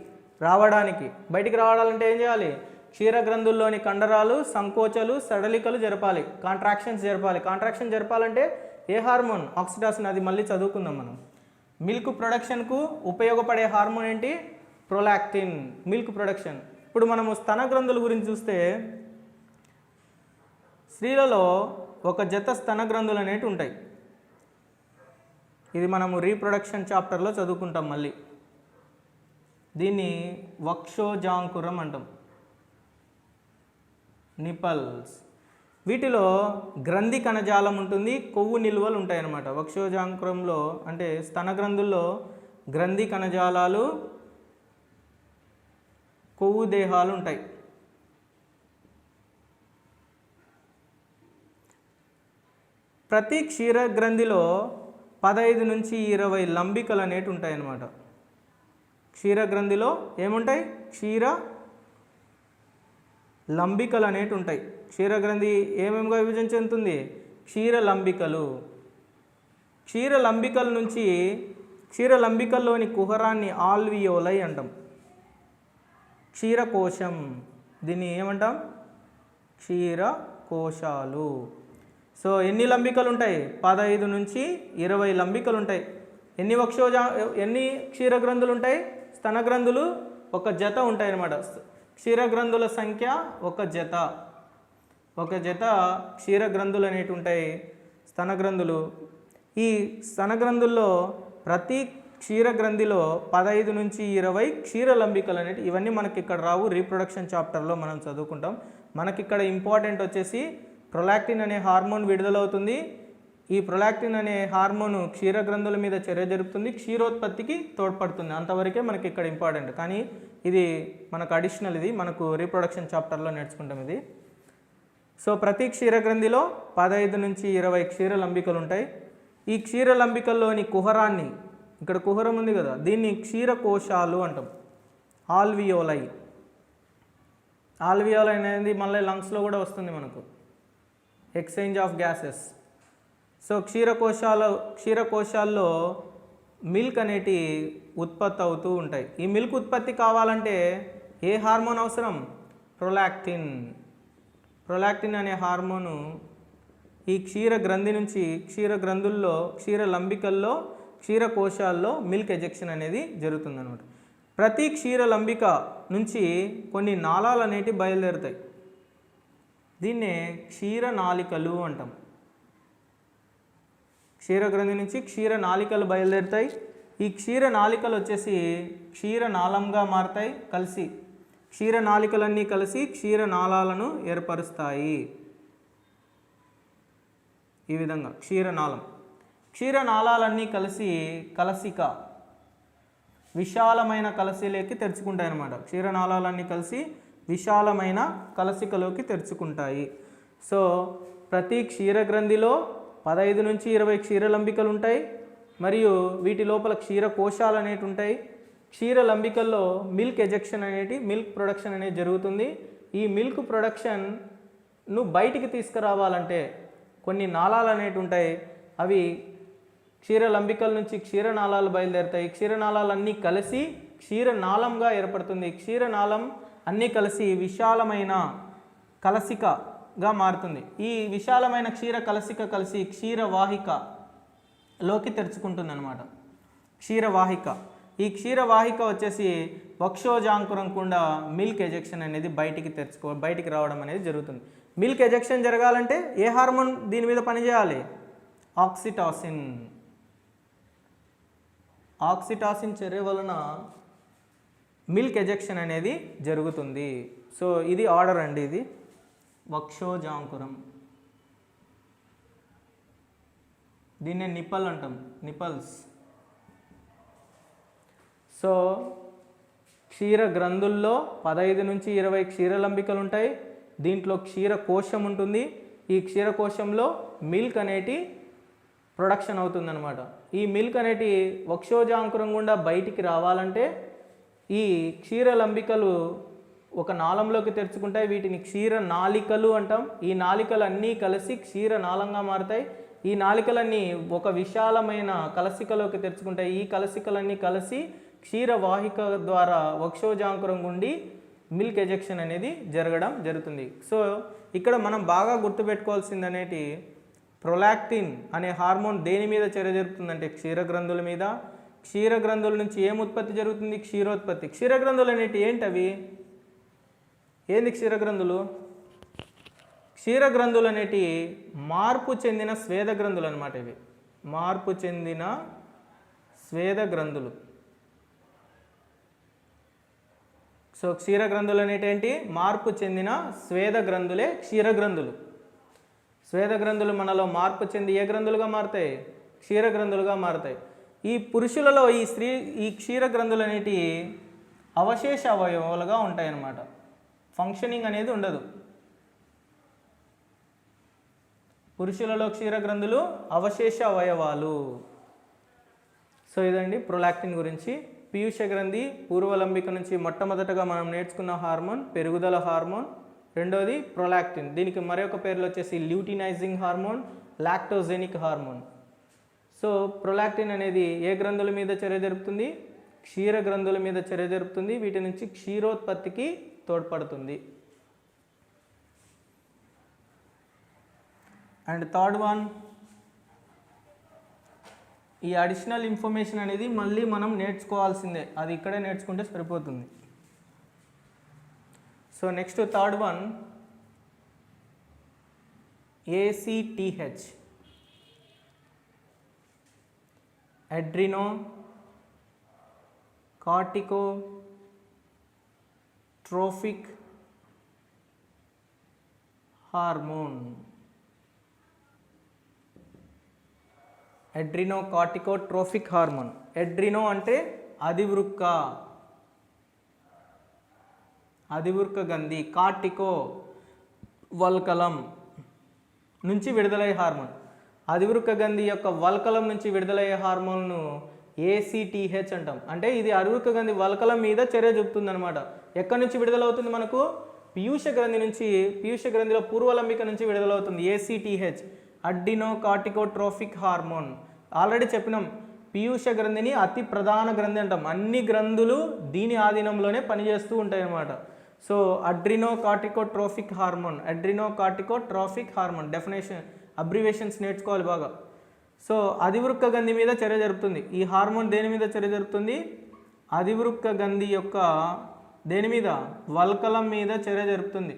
రావడానికి. బయటికి రావాలంటే ఏం చేయాలి? క్షీర గ్రంథుల్లోని కండరాలు సంకోచలు సడలికలు జరపాలి, కాంట్రాక్షన్స్ జరపాలి. కాంట్రాక్షన్ జరపాలంటే ఏ హార్మోన్? ఆక్సిటాసిన్. అది మళ్ళీ చదువుకుందాం మనం. మిల్క్ ప్రొడక్షన్కు ఉపయోగపడే హార్మోన్ ఏంటి? Prolactin, milk production. ఇప్పుడు మనము స్తన గ్రంథుల గురించి చూస్తే స్త్రీలలో ఒక జత స్తన గ్రంథులు అనేవి ఉంటాయి. ఇది మనము రీప్రొడక్షన్ చాప్టర్లో చదువుకుంటాం మళ్ళీ. దీన్ని వక్షోజాంకురం అంటాం, నిపల్స్. వీటిలో గ్రంథి కణజాలం ఉంటుంది, కొవ్వు నిల్వలు ఉంటాయి అన్నమాట. వక్షోజాంకురంలో అంటే స్తన గ్రంథుల్లో గ్రంథి కణజాలాలు, కొవ్వు దేహాలు ఉంటాయి. ప్రతి క్షీర గ్రంథిలో 15 నుంచి 20 లంబికలు అనేవి ఉంటాయి అన్నమాట. క్షీర గ్రంథిలో ఏముంటాయి? క్షీర లంబికలు అనేవి ఉంటాయి. క్షీర గ్రంథి ఏమేమిగా విభజన చెందుతుంది? క్షీర లంబికలు. క్షీర లంబికల నుంచి క్షీర లంబికల్లోని కుహరాన్ని ఆల్వియోలై అంటాం. క్షీరకోశం, దీన్ని ఏమంటాం? క్షీరకోశాలు. సో ఎన్ని లంబికలు ఉంటాయి? 15 నుంచి 20 లంబికలు ఉంటాయి. ఎన్ని క్షీర గ్రంథులు ఉంటాయి? స్తన గ్రంథులు ఒక జత ఉంటాయి అన్నమాట. క్షీర గ్రంథుల సంఖ్య ఒక జత. క్షీర గ్రంథులు అనేవి ఉంటాయి, స్తన గ్రంథులు. ఈ స్తన గ్రంథుల్లో ప్రతి క్షీర గ్రంథిలో 15 నుంచి 20 క్షీర లంబికలు అనేవి. ఇవన్నీ మనకి ఇక్కడ రావు, రీప్రొడక్షన్ చాప్టర్లో మనం చదువుకుంటాం. మనకి ఇక్కడ ఇంపార్టెంట్ వచ్చేసి ప్రొలాక్టిన్ అనే హార్మోన్ విడుదలవుతుంది. ఈ ప్రొలాక్టిన్ అనే హార్మోను క్షీర గ్రంథుల మీద చర్య జరుపుతుంది, క్షీరోత్పత్తికి తోడ్పడుతుంది. అంతవరకే మనకి ఇక్కడ ఇంపార్టెంట్. కానీ ఇది మనకు అడిషనల్, ఇది మనకు రీప్రొడక్షన్ చాప్టర్లో నేర్చుకుంటాం ఇది. సో ప్రతి క్షీర గ్రంథిలో 15 నుంచి 20 క్షీర లంబికలు ఉంటాయి. ఈ క్షీర లంబికల్లోని కుహరాన్ని, ఇక్కడ కుహరం ఉంది కదా, దీన్ని క్షీరకోశాలు అంటాం. ఆల్వియోలై. ఆల్వియోలై అనేది మళ్ళీ లంగ్స్లో కూడా వస్తుంది మనకు, ఎక్స్చేంజ్ ఆఫ్ గ్యాసెస్. సో క్షీరకోశాల్లో మిల్క్ అనేటి ఉత్పత్తి అవుతూ ఉంటాయి. ఈ మిల్క్ ఉత్పత్తి కావాలంటే ఏ హార్మోన్ అవసరం? ప్రొలాక్టిన్. ప్రొలాక్టిన్ అనే హార్మోను ఈ క్షీర గ్రంథి నుంచి క్షీర గ్రంథుల్లో, క్షీర లంబికల్లో, క్షీరకోశాల్లో మిల్క్ ఎజెక్షన్ అనేది జరుగుతుందన్నమాట. ప్రతి క్షీర లంబిక నుంచి కొన్ని నాళాలు అనేటివి బయలుదేరుతాయి. దీన్నే క్షీర నాళికలు అంటాం. క్షీర గ్రంథి నుంచి క్షీర నాళికలు బయలుదేరుతాయి. ఈ క్షీర నాళికలు వచ్చేసి క్షీర నాళంగా మారుతాయి. క్షీర నాళికలన్నీ కలిసి క్షీర నాళాలను ఏర్పరుస్తాయి. ఈ విధంగా క్షీరనాళం. క్షీరనాళాలన్నీ కలిసి కలసిక, విశాలమైన కలసిలోకి తెరుచుకుంటాయి అన్నమాట. క్షీరనాళాలన్నీ కలిసి విశాలమైన కలసికలోకి తెరుచుకుంటాయి. సో ప్రతి క్షీర గ్రంథిలో 15 నుంచి 20 క్షీరలంబికలు ఉంటాయి. మరియు వీటి లోపల క్షీరకోశాలు అనేవి ఉంటాయి. క్షీర లంబికల్లో మిల్క్ ఎజెక్షన్ అనేటి, మిల్క్ ప్రొడక్షన్ అనేది జరుగుతుంది. ఈ మిల్క్ ప్రొడక్షన్ను బయటికి తీసుకురావాలంటే కొన్ని నాళాలు అనేవి ఉంటాయి. అవి క్షీరలంబికల నుంచి క్షీరనాళాలు బయలుదేరుతాయి. క్షీరనాళాలన్నీ కలిసి క్షీరనాళంగా ఏర్పడుతుంది. క్షీరనాళం అన్నీ కలిసి విశాలమైన కలసికగా మారుతుంది. ఈ విశాలమైన క్షీర కలసిక కలిసి క్షీరవాహికలోకి తెరుచుకుంటుంది అన్నమాట. క్షీరవాహిక. ఈ క్షీరవాహిక వచ్చేసి వక్షోజాంకురం గుండా మిల్క్ ఎజెక్షన్ అనేది బయటికి రావడం అనేది జరుగుతుంది. మిల్క్ ఎజెక్షన్ జరగాలంటే ఏ హార్మోన్ దీని మీద పనిచేయాలి? ఆక్సిటాసిన్. ఆక్సిటాసిన్ చర్య వలన మిల్క్ ఎజెక్షన్ అనేది జరుగుతుంది. సో ఇది ఆర్డర్ అండి. ఇది వక్షోజాంకురం, దీన్నే నిప్పల్ అంటాం, నిపల్స్. సో క్షీర గ్రంథుల్లో 15 నుంచి 20 క్షీరలంబికలు ఉంటాయి. దీంట్లో క్షీరకోశం ఉంటుంది. ఈ క్షీరకోశంలో మిల్క్ అనేటి ప్రొడక్షన్ అవుతుందన్నమాట. ఈ మిల్క్ అనేటి వక్షోజాంకురం గుండా బయటికి రావాలంటే ఈ క్షీరలంబికలు ఒక నాళంలోకి తెరుచుకుంటాయి. వీటిని క్షీర నాళికలు అంటాం. ఈ నాళికలు అన్నీ కలిసి క్షీర నాళంగా మారుతాయి. ఈ నాళికలన్నీ ఒక విశాలమైన కలసికలోకి తెరుచుకుంటాయి. ఈ కలసికలన్నీ కలిసి క్షీరవాహిక ద్వారా వక్షోజాంకురం గుండి మిల్క్ ఎజెక్షన్ అనేది జరుగుతుంది. సో ఇక్కడ మనం బాగా గుర్తుపెట్టుకోవాల్సింది అనేటి ప్రొలాక్టిన్ అనే హార్మోన్ దేని మీద చర్య జరుపుతుందంటే క్షీరగ్రంథుల మీద. క్షీరగ్రంథుల నుంచి ఏం ఉత్పత్తి జరుగుతుంది? క్షీరోత్పత్తి. క్షీరగ్రంథులు అనేటి ఏంటవి? ఏంది క్షీరగ్రంథులు? క్షీరగ్రంథులు అనేటి మార్పు చెందిన స్వేద గ్రంథులు అనమాట. ఇవి మార్పు చెందిన స్వేద గ్రంథులు. సో క్షీరగ్రంథులు అనేటి మార్పు చెందిన స్వేద గ్రంథులే క్షీరగ్రంథులు. స్వేద గ్రంథులు మనలో మార్పు చెంది ఏ గ్రంథులుగా మారుతాయి? క్షీరగ్రంథులుగా మారుతాయి. ఈ పురుషులలో ఈ క్షీరగ్రంథులు అనేటి అవశేష అవయవాలుగా ఉంటాయి అన్నమాట. ఫంక్షనింగ్ అనేది ఉండదు. పురుషులలో క్షీరగ్రంథులు అవశేష అవయవాలు. సో ఇదండి ప్రొలాక్టిన్ గురించి. పీయూష గ్రంథి పూర్వలంబిక నుంచి మొట్టమొదటగా మనం నేర్చుకున్న హార్మోన్ పెరుగుదల హార్మోన్. రెండోది ప్రొలాక్టిన్. దీనికి మరొక పేర్లు వచ్చేసి luteinising hormone, lactogenic hormone. So prolactin అనేది ఏ గ్రంథుల మీద చర్య జరుపుతుంది? క్షీర గ్రంథుల మీద చర్య జరుపుతుంది. వీటి నుంచి క్షీరోత్పత్తికి తోడ్పడుతుంది. అండ్ థర్డ్ వన్, ఈ అడిషనల్ ఇన్ఫర్మేషన్ అనేది మళ్ళీ మనం నేర్చుకోవాల్సిందే. అది ఇక్కడే నేర్చుకుంటే సరిపోతుంది. So next third one ACTH, adreno corticotrophic hormone. Adreno corticotrophic hormone. Adreno అంటే అధివృక్క, అధివృక్క గ్రంథి. కార్టికో వల్కలం నుంచి విడుదలయ్యే హార్మోన్. అధివృక్క గ్రంథి యొక్క వల్కలం నుంచి విడుదలయ్యే హార్మోన్ను ACTH అంటాం. అంటే ఇది అధివృక్క గ్రంథి వల్కలం మీద చర్య చూపుతుంది అనమాట. ఎక్కడి నుంచి విడుదలవుతుంది? మనకు పీయూష గ్రంథి నుంచి, పీయూష గ్రంథిలో పూర్వలంబిక నుంచి విడుదలవుతుంది ACTH, adreno corticotrophic hormone. Already చెప్పినాం, పీయూష గ్రంథిని అతి ప్రధాన గ్రంథి అంటాం. అన్ని గ్రంథులు దీని ఆధీనంలోనే పనిచేస్తూ ఉంటాయి అన్నమాట. So adreno corticotrophic hormone, adreno corticotrophic hormone definition abbreviations నేర్చుకోవాలి బాగా. సో అధివృక్క గ్రంథి మీద చర్య జరుపుతుంది. ఈ హార్మోన్ దేని మీద చర్య జరుపుతుంది? అధివృక్క గ్రంథి యొక్క దేని మీద? వల్కలం మీద చర్య జరుపుతుంది.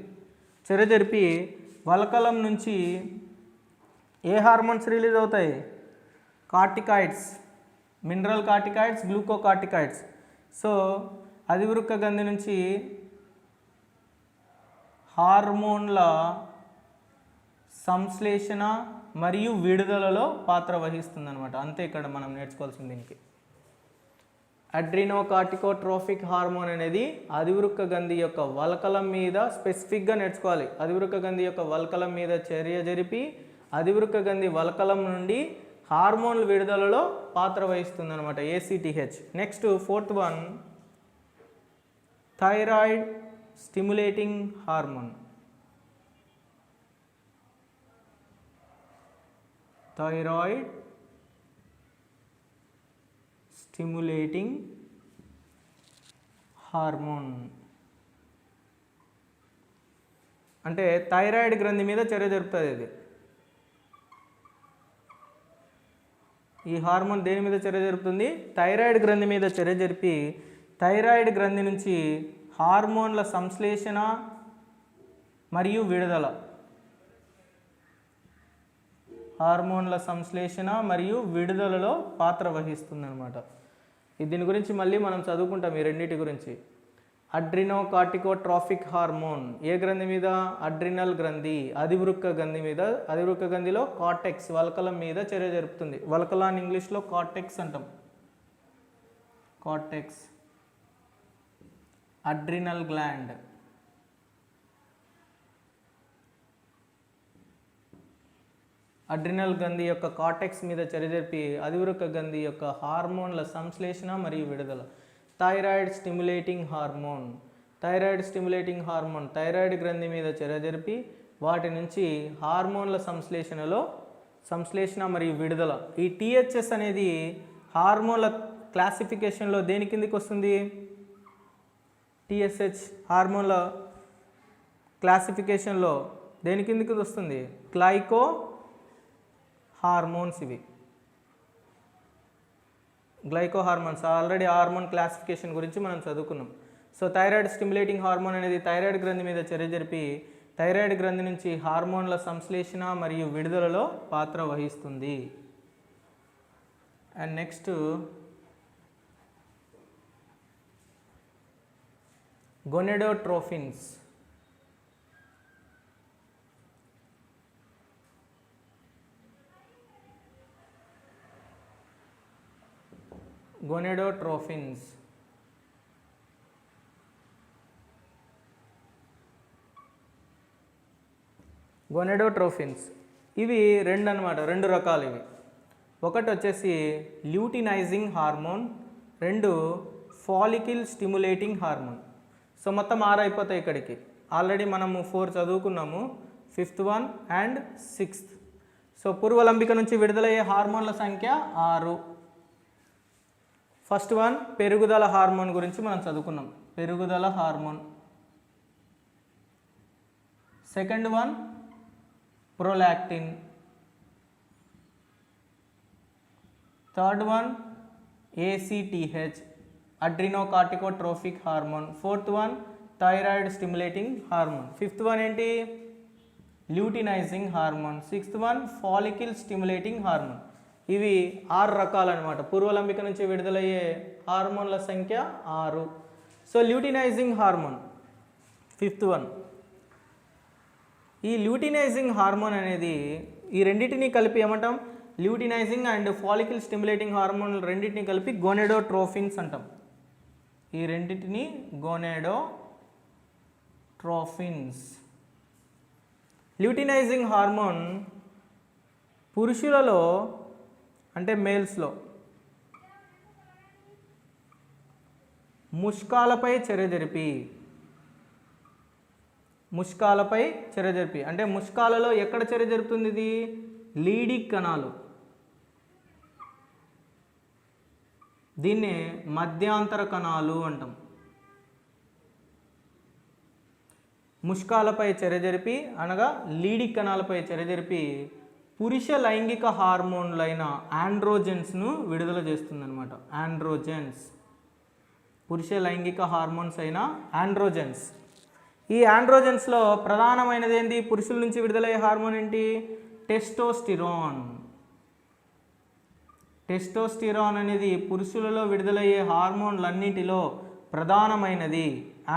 చర్య జరిపి వల్కలం నుంచి ఏ హార్మోన్స్ రిలీజ్ అవుతాయి? Corticoids, mineral corticoids, glucocorticoids. So అధివృక్క గ్రంథి నుంచి హార్మోన్ల సంశ్లేషణ మరియు విడుదలలో పాత్ర వహిస్తుంది అనమాట. అంతే ఇక్కడ మనం నేర్చుకోవాల్సింది దీనికి. అడ్రినో కార్టికోట్రోఫిక్ హార్మోన్ అనేది అధివృక్క గ్రంథి యొక్క వల్కలం మీద స్పెసిఫిక్గా నేర్చుకోవాలి. అధివృక్క గ్రంథి యొక్క వల్కలం మీద చర్య జరిపి అధివృక్క గ్రంథి వల్కలం నుండి హార్మోన్ల విడుదలలో పాత్ర వహిస్తుంది అనమాట ACTH. Next fourth one thyroid stimulating hormone. Thyroid stimulating hormone అంటే థైరాయిడ్ గ్రంథి మీద చర్య జరుపుతుంది ఇది. ఈ హార్మోన్ దేని మీద చర్య జరుపుతుంది? థైరాయిడ్ గ్రంథి మీద చర్య జరిపి థైరాయిడ్ గ్రంథి నుంచి హార్మోన్ల సంశ్లేషణ మరియు విడుదల, హార్మోన్ల సంశ్లేషణ మరియు విడుదలలో పాత్ర వహిస్తుంది అనమాట. దీని గురించి మళ్ళీ మనం చదువుకుంటాం ఈ రెండింటి గురించి. అడ్రినోకార్టికోట్రాఫిక్ హార్మోన్ ఏ గ్రంథి మీద? అడ్రినల్ గ్రంథి, అధివృక్క గ్రంథి మీద. అధివృక్క గ్రంథిలో కార్టెక్స్ వల్కలం మీద చర్య జరుపుతుంది. వల్కలాన్ని ఇంగ్లీష్లో కార్టెక్స్ అంటాం. Cortex, adrenal gland. అడ్రినల్ గ్రంథి యొక్క కార్టెక్స్ మీద చర్య జరిపి అధివృక్క గ్రంథి యొక్క హార్మోన్ల సంశ్లేషణ మరియు విడుదల. Thyroid stimulating hormone, thyroid stimulating hormone thyroid గ్రంథి మీద చర్య జరిపి వాటి నుంచి హార్మోన్ల సంశ్లేషణ మరియు విడుదల. ఈ టీహెచ్ఎస్ అనేది హార్మోన్ల క్లాసిఫికేషన్లో దేని కిందికి వస్తుంది? టీఎస్హెచ్ హార్మోన్ల క్లాసిఫికేషన్లో దేని కిందికి వస్తుంది? Glyco hormones. ఇవి glyco hormones. Already hormone classification గురించి మనం చదువుకున్నాం. సో థైరాయిడ్ స్టిమ్యులేటింగ్ హార్మోన్ అనేది థైరాయిడ్ గ్రంథి మీద చర్య జరిపి థైరాయిడ్ గ్రంథి నుంచి హార్మోన్ల సంశ్లేషణ మరియు విడుదలలో పాత్ర వహిస్తుంది. And next గొనెడోట్రోఫిన్స్. గొనెడోట్రోఫిన్స్ ఇవి రెండు అన్నమాట, రెండు రకాలు ఇవి. ఒకటి వచ్చేసి ల్యూటినైజింగ్ హార్మోన్, రెండు ఫాలికిల్ స్టిమ్యులేటింగ్ హార్మోన్. సో మొత్తం 6 అయిపోతాయి ఇక్కడికి. ఆల్రెడీ మనము 4 చదువుకున్నాము, 5th one and 6th. So పూర్వలంబిక నుంచి విడుదలయ్యే హార్మోన్ల సంఖ్య 6. ఫస్ట్ వన్ పెరుగుదల హార్మోన్ గురించి మనం చదువుకున్నాం, పెరుగుదల hormone. Second one prolactin. Third one ACTH, adrenocorticotrophic hormone. Fourth one thyroid stimulating hormone. Fifth one ఏంటి? Luteinising hormone. Sixth one follicle stimulating hormone. ఇవి 6 రకాలు అనమాట. పూర్వలంబిక నుంచి విడుదలయ్యే హార్మోన్ల సంఖ్య 6. So luteinising hormone fifth one. ఈ ల్యూటినైజింగ్ హార్మోన్ అనేది ఈ రెండింటిని కలిపి ఏమంటాం? Luteinising and follicle stimulating hormone రెండింటిని కలిపి గొనెడోట్రోఫిన్స్ అంటాం. ఈ రెండింటిని గొనెడోట్రోఫిన్స్. ల్యూటినైజింగ్ హార్మోన్ పురుషులలో అంటే మేల్స్లో ముష్కాలపై చర్య జరిపి అంటే ముష్కాలలో ఎక్కడ చర్య జరుపుతుంది? ఇది లీడిక్ కణాలు. దీన్నే మధ్యాంతర కణాలు అంటాం. ముష్కాలపై చర్య జరిపి అనగా లీడిక్ కణాలపై చర్య జరిపి పురుష లైంగిక హార్మోన్లైన ఆండ్రోజెన్స్ను విడుదల చేస్తుందన్నమాట. ఆండ్రోజెన్స్, పురుష లైంగిక హార్మోన్స్ అయిన ఆండ్రోజెన్స్. ఈ ఆండ్రోజెన్స్లో ప్రధానమైనది ఏంటి? పురుషుల నుంచి విడుదలయ్యే హార్మోన్ ఏంటి? టెస్టోస్టిరాన్. టెస్టోస్టిరాన్ అనేది పురుషులలో విడుదలయ్యే హార్మోన్లన్నింటిలో ప్రధానమైనది.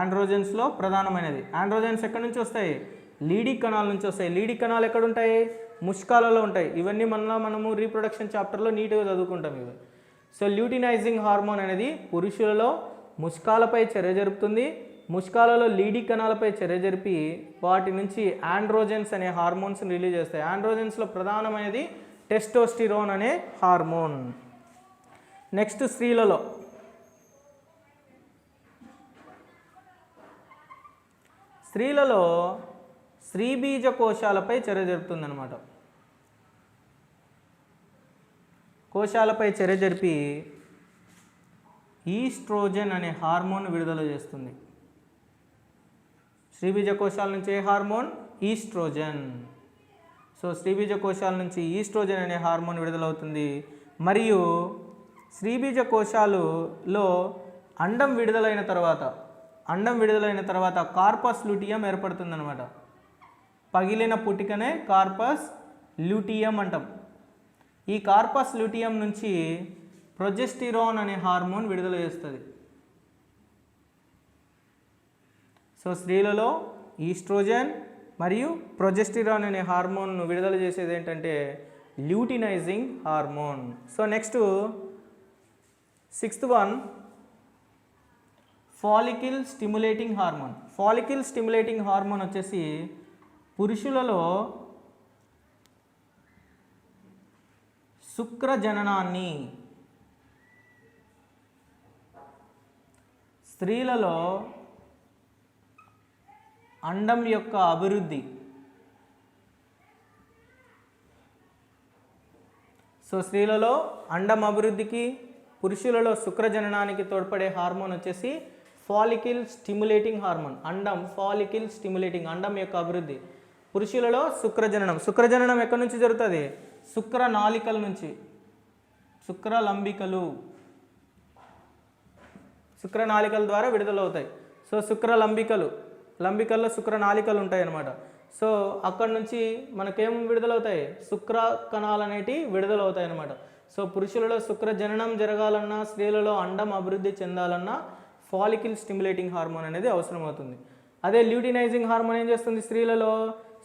ఆండ్రోజెన్స్లో ప్రధానమైనది. ఆండ్రోజెన్స్ ఎక్కడి నుంచి వస్తాయి? లీడిక్ కణాల నుంచి వస్తాయి. లీడిక్ కణాలు ఎక్కడ ఉంటాయి? ముష్కాలలో ఉంటాయి. ఇవన్నీ మనము రీప్రొడక్షన్ చాప్టర్లో నీట్గా చదువుకుంటాం ఇవి. సో ల్యూటినైజింగ్ హార్మోన్ అనేది పురుషులలో ముష్కాలపై చర్య జరుపుతుంది. ముష్కాలలో లీడిక్ కణాలపై చర్య జరిపి వాటి నుంచి ఆండ్రోజెన్స్ అనే హార్మోన్స్ని రిలీజ్ చేస్తాయి. ఆండ్రోజెన్స్లో ప్రధానమైనది టెస్టోస్టిరోన్ అనే హార్మోన్. నెక్స్ట్ స్త్రీలలో స్త్రీబీజ కోశాలపై చర్య జరుపుతుందన్నమాట. కోశాలపై చర్య జరిపి ఈస్ట్రోజన్ అనే హార్మోన్ విడుదల చేస్తుంది. స్త్రీబీజ కోశాల నుంచి ఏ హార్మోన్? ఈస్ట్రోజన్. సో స్త్రీబీజ కోశాల నుంచి ఈస్ట్రోజన్ అనే హార్మోన్ విడుదలవుతుంది. మరియు స్త్రీబీజ కోశాలలో అండం విడుదలైన తర్వాత కార్పస్ లూటియం ఏర్పడుతుందన్నమాట. పగిలిన పుటికనే కార్పస్ లూటియం అంటాం. ఈ కార్పస్ లూటియం నుంచి ప్రొజెస్టిరాన్ అనే హార్మోన్ విడుదల చేస్తుంది. సో స్త్రీలలో ఈస్ట్రోజన్ మరియు ప్రొజెస్టిరాన్ అనే హార్మోన్ను విడుదల చేసేది ఏంటంటే luteinising hormone. So next 6th one follicle stimulating hormone. Follicle stimulating hormone వచ్చేసి పురుషులలో శుక్రజననాన్ని, స్త్రీలలో అండం యొక్క అభివృద్ధి. సో స్త్రీలలో అండం అభివృద్ధికి, పురుషులలో శుక్రజననానికి తోడ్పడే హార్మోన్ వచ్చేసి follicle stimulating hormone. Follicle stimulating అండం యొక్క అభివృద్ధి. పురుషులలో శుక్రజననం ఎక్కడి నుంచి జరుగుతుంది? శుక్రనాళికల నుంచి. శుక్రలంబికలు, శుక్రనాళికల ద్వారా విడుదలవుతాయి. సో లంబికల్లో శుక్రనాళికలు ఉంటాయి అన్నమాట. సో అక్కడి నుంచి మనకేం విడుదలవుతాయి? శుక్ర కణాలు అనేటివి విడుదలవుతాయి అన్నమాట. సో పురుషులలో శుక్రజననం జరగాలన్నా, స్త్రీలలో అండం అభివృద్ధి చెందాలన్నా ఫాలికిల్ స్టిమ్యులేటింగ్ హార్మోన్ అనేది అవసరం అవుతుంది. అదే ల్యూటినైజింగ్ హార్మోన్ ఏం చేస్తుంది? స్త్రీలలో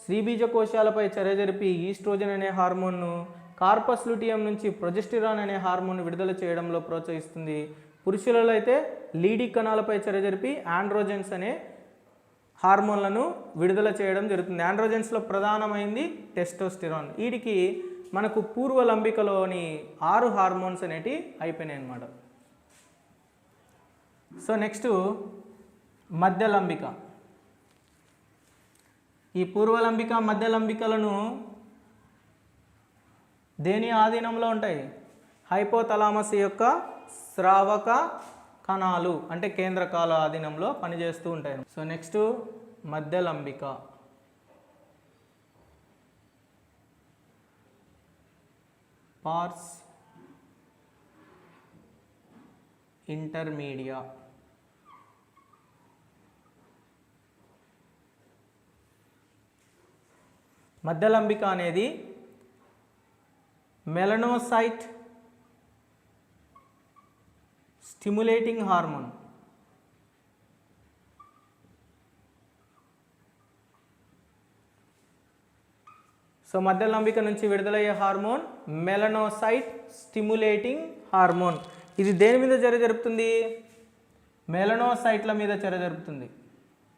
స్త్రీబీజ కోశాలపై చర్య జరిపి ఈస్ట్రోజన్ అనే హార్మోన్ను, కార్పస్ లూటియం నుంచి ప్రొజెస్టిరాన్ అనే హార్మోన్ విడుదల చేయడంలో ప్రోత్సహిస్తుంది. పురుషులలో అయితే లీడి కణాలపై చర్య జరిపి ఆండ్రోజెన్స్ అనే హార్మోన్లను విడుదల చేయడం జరుగుతుంది. ఆండ్రోజెన్స్లో ప్రధానమైంది టెస్టోస్టిరాన్. వీటికి మనకు పూర్వలంబికలోని 6 హార్మోన్స్ అనేటివి అయిపోయినాయి అన్నమాట. సో నెక్స్ట్ మధ్యలంబిక. ఈ పూర్వలంబిక, మధ్యలంబికలను దేని ఆధీనంలో ఉంటాయి? హైపోథలామస్ యొక్క స్రావక కణాలు అంటే కేంద్రకాల ఆధీనంలో పనిచేస్తూ ఉంటాయి. సో నెక్స్ట్ మధ్యలంబిక. Pars intermedia. మధ్యలంబిక అనేది మెలనోసైట్ స్టిమ్యులేటింగ్ హార్మోన్. సో మధ్యలంబిక నుంచి విడుదలయ్యే హార్మోన్ మెలనోసైట్ స్టిమ్యులేటింగ్ హార్మోన్. ఇది దేని మీద చర్య జరుపుతుంది? మెలనోసైట్ల మీద చర్య జరుపుతుంది.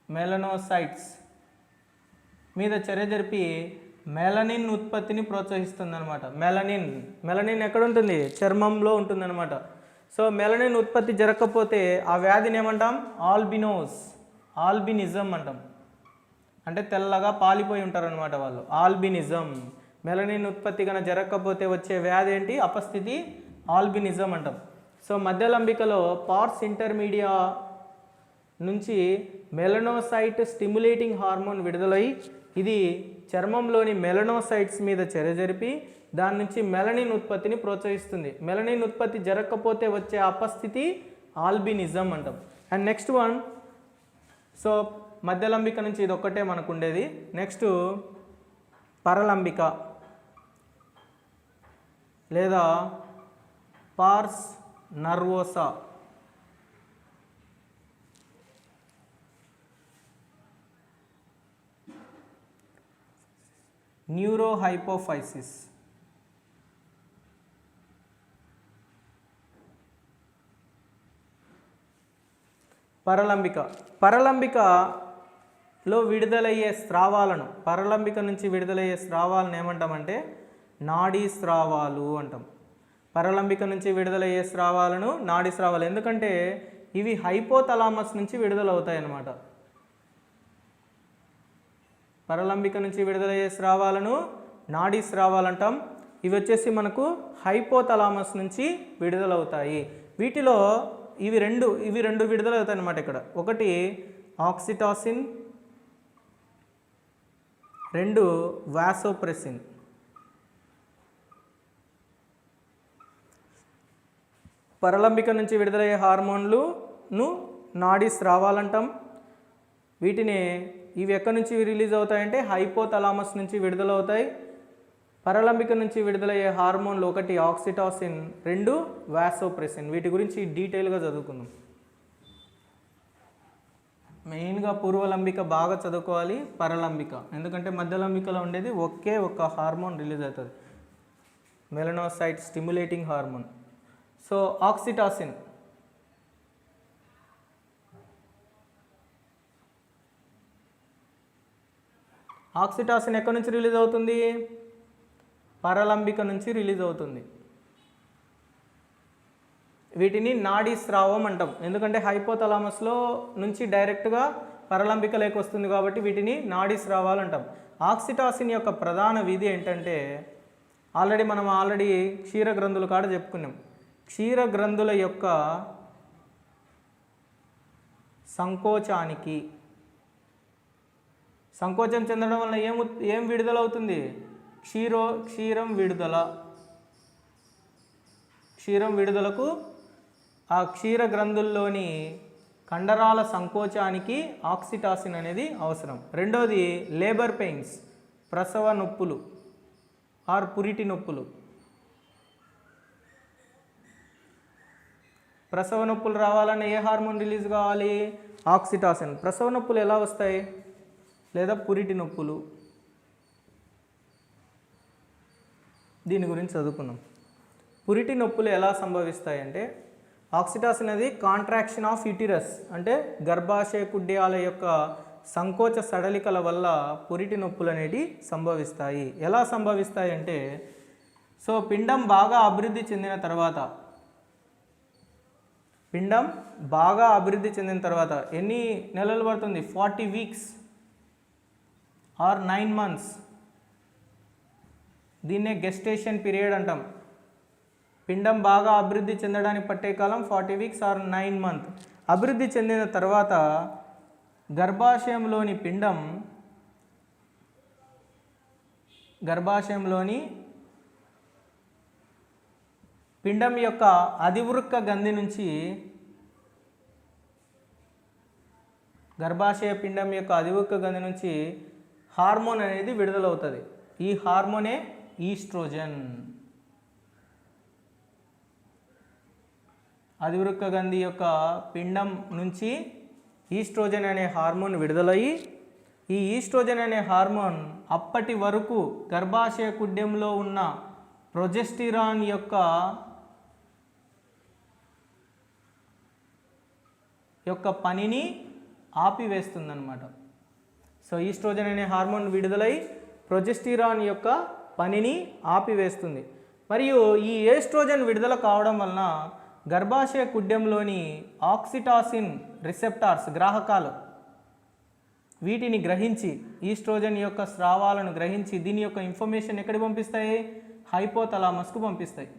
మెలనోసైట్స్ మీద చర్య జరిపి మెలనిన్ ఉత్పత్తిని ప్రోత్సహిస్తుంది అనమాట. మెలనిన్ ఎక్కడ ఉంటుంది? చర్మంలో ఉంటుంది అనమాట. సో మెలనిన్ ఉత్పత్తి జరగకపోతే ఆ వ్యాధిని ఏమంటాం? ఆల్బినిజం అంటాం. అంటే తెల్లగా పాలిపోయి ఉంటారనమాట వాళ్ళు. ఆల్బినిజం. మెలనిన్ ఉత్పత్తి కనుక జరగకపోతే వచ్చే వ్యాధి ఏంటి? అపస్థితి, ఆల్బినిజం అంటాం. సో మధ్యలంబికలో పార్స్ ఇంటర్మీడియా నుంచి మెలనోసైట్ స్టిమ్యులేటింగ్ హార్మోన్ విడుదలై ఇది చర్మంలోని మెలనోసైట్స్ మీద చర్య జరిపి దాని నుంచి మెలనిన్ ఉత్పత్తిని ప్రోత్సహిస్తుంది. మెలనిన్ ఉత్పత్తి జరగకపోతే వచ్చే అపస్థితి ఆల్బినిజం అంటాం. అండ్ నెక్స్ట్ వన్, సో మధ్యలంబిక నుంచి ఇది ఒక్కటే మనకు ఉండేది. నెక్స్ట్ పరలంబిక లేదా పార్స్ నర్వోసా. న్యూరోహైపోఫైసిస్. పరలంబికలో విడుదలయ్యే స్రావాలను, పరలంబిక నుంచి విడుదలయ్యే స్రావాలను ఏమంటామంటే నాడీ స్రావాలు అంటాం. పరలంబిక నుంచి విడుదలయ్యే స్రావాలను నాడీ స్రావాలు. ఎందుకంటే ఇవి హైపోథలామస్ నుంచి విడుదలవుతాయి అన్నమాట. పరలంబిక నుంచి విడుదలయ్యే స్రావాలను నాడీ స్రావాలు అంటాం. ఇవి వచ్చేసి మనకు హైపోథలామస్ నుంచి విడుదలవుతాయి. వీటిలో ఇవి రెండు విడుదలవుతాయి అన్నమాట. ఇక్కడ ఒకటి ఆక్సిటాసిన్, 2 వాసోప్రెసిన్. పరలంబిక నుంచి విడుదలయ్యే హార్మోన్లును నాడీ స్రావాలంటాం. వీటిని ఇవి ఎక్కడి నుంచి రిలీజ్ అవుతాయంటే హైపోథలామస్ నుంచి విడుదలవుతాయి. పరలంబిక నుంచి విడుదలయ్యే హార్మోన్లు 1 ఆక్సిటాసిన్, 2 వాసోప్రెసిన్. వీటి గురించి డీటెయిల్గా చదువుకుందాం. మెయిన్గా పూర్వలంబిక బాగా చదువుకోవాలి, పరలంబిక ఎందుకంటే మధ్యలంబికలో ఉండేది ఒకే ఒక హార్మోన్ రిలీజ్ అవుతుంది, melanocyte stimulating hormone. So oxytocin ఎక్కడి నుంచి రిలీజ్ అవుతుంది? పరలంబిక నుంచి రిలీజ్ అవుతుంది. వీటిని నాడీ స్రావం అంటాం, ఎందుకంటే హైపోథలామస్లో నుంచి డైరెక్ట్గా పరలంబికలోకి వస్తుంది కాబట్టి వీటిని నాడీ స్రావాలు అంటాం. ఆక్సిటాసిన్ యొక్క ప్రధాన విధి ఏంటంటే మనం ఆల్రెడీ క్షీర గ్రంథుల కాడ చెప్పుకున్నాం. క్షీర గ్రంథుల యొక్క సంకోచం చెందడం వల్ల ఏం విడుదలవుతుంది? క్షీరం విడుదలకు ఆ క్షీర గ్రంథుల్లోని కండరాల సంకోచానికి ఆక్సిటాసిన్ అనేది అవసరం. రెండోది లేబర్ పెయిన్స్, ప్రసవ నొప్పులు ఆర్ పురిటి నొప్పులు. ప్రసవ నొప్పులు రావాలన్నా ఏ హార్మోన్ రిలీజ్ కావాలి? ఆక్సిటాసిన్. ప్రసవ నొప్పులు ఎలా వస్తాయి? లేదా పురిటి నొప్పులు. దీని గురించి చదువుకుందాం. పురిటి నొప్పులు ఎలా సంభవిస్తాయంటే ఆక్సిటాసిన్ అనేది కాంట్రాక్షన్ ఆఫ్ యూటిరస్, అంటే గర్భాశయ కుడ్యాల యొక్క సంకోచ సడలికల వల్ల పురిటి నొప్పులు అనేవి సంభవిస్తాయి. ఎలా సంభవిస్తాయి అంటే పిండం బాగా అభివృద్ధి చెందిన తర్వాత ఎన్ని నెలలు పడుతుంది? 40 వీక్స్ ఆర్ 9 months. దీన్నే గెస్టేషన్ పీరియడ్ అంటాం. పిండం బాగా అభివృద్ధి చెందడానికి పట్టే కాలం 40 వీక్స్ ఆర్ 9 months. అభివృద్ధి చెందిన తర్వాత గర్భాశయంలోని పిండం యొక్క అధివృక్క గంధి నుంచి గర్భాశయ పిండం యొక్క అధివృక్క గంధి నుంచి హార్మోన్ అనేది విడుదలవుతుంది. ఈ హార్మోనే ఈస్ట్రోజన్. అధివృక్క గంధి యొక్క పిండం నుంచి ఈస్ట్రోజన్ అనే హార్మోన్ విడుదలయ్యి ఈ ఈస్ట్రోజన్ అనే హార్మోన్ అప్పటి వరకు గర్భాశయ కుడ్యంలో ఉన్న ప్రొజెస్టిరాన్ యొక్క పనిని ఆపివేస్తుందన్నమాట. ఈస్ట్రోజన్ అనే హార్మోన్ విడుదలై ప్రొజెస్టిరాన్ యొక్క పనిని ఆపివేస్తుంది. మరియు ఈ ఈస్ట్రోజన్ విడుదల కావడం వలన గర్భాశయ కుడ్యంలోని ఆక్సిటాసిన్ రిసెప్టార్స్, గ్రాహకాలు, వీటిని గ్రహించి ఈస్ట్రోజన్ యొక్క స్రావాలను గ్రహించి దీని యొక్క ఇన్ఫర్మేషన్ ఎక్కడికి పంపిస్తాయి? హైపోథలామస్కు పంపిస్తాయి.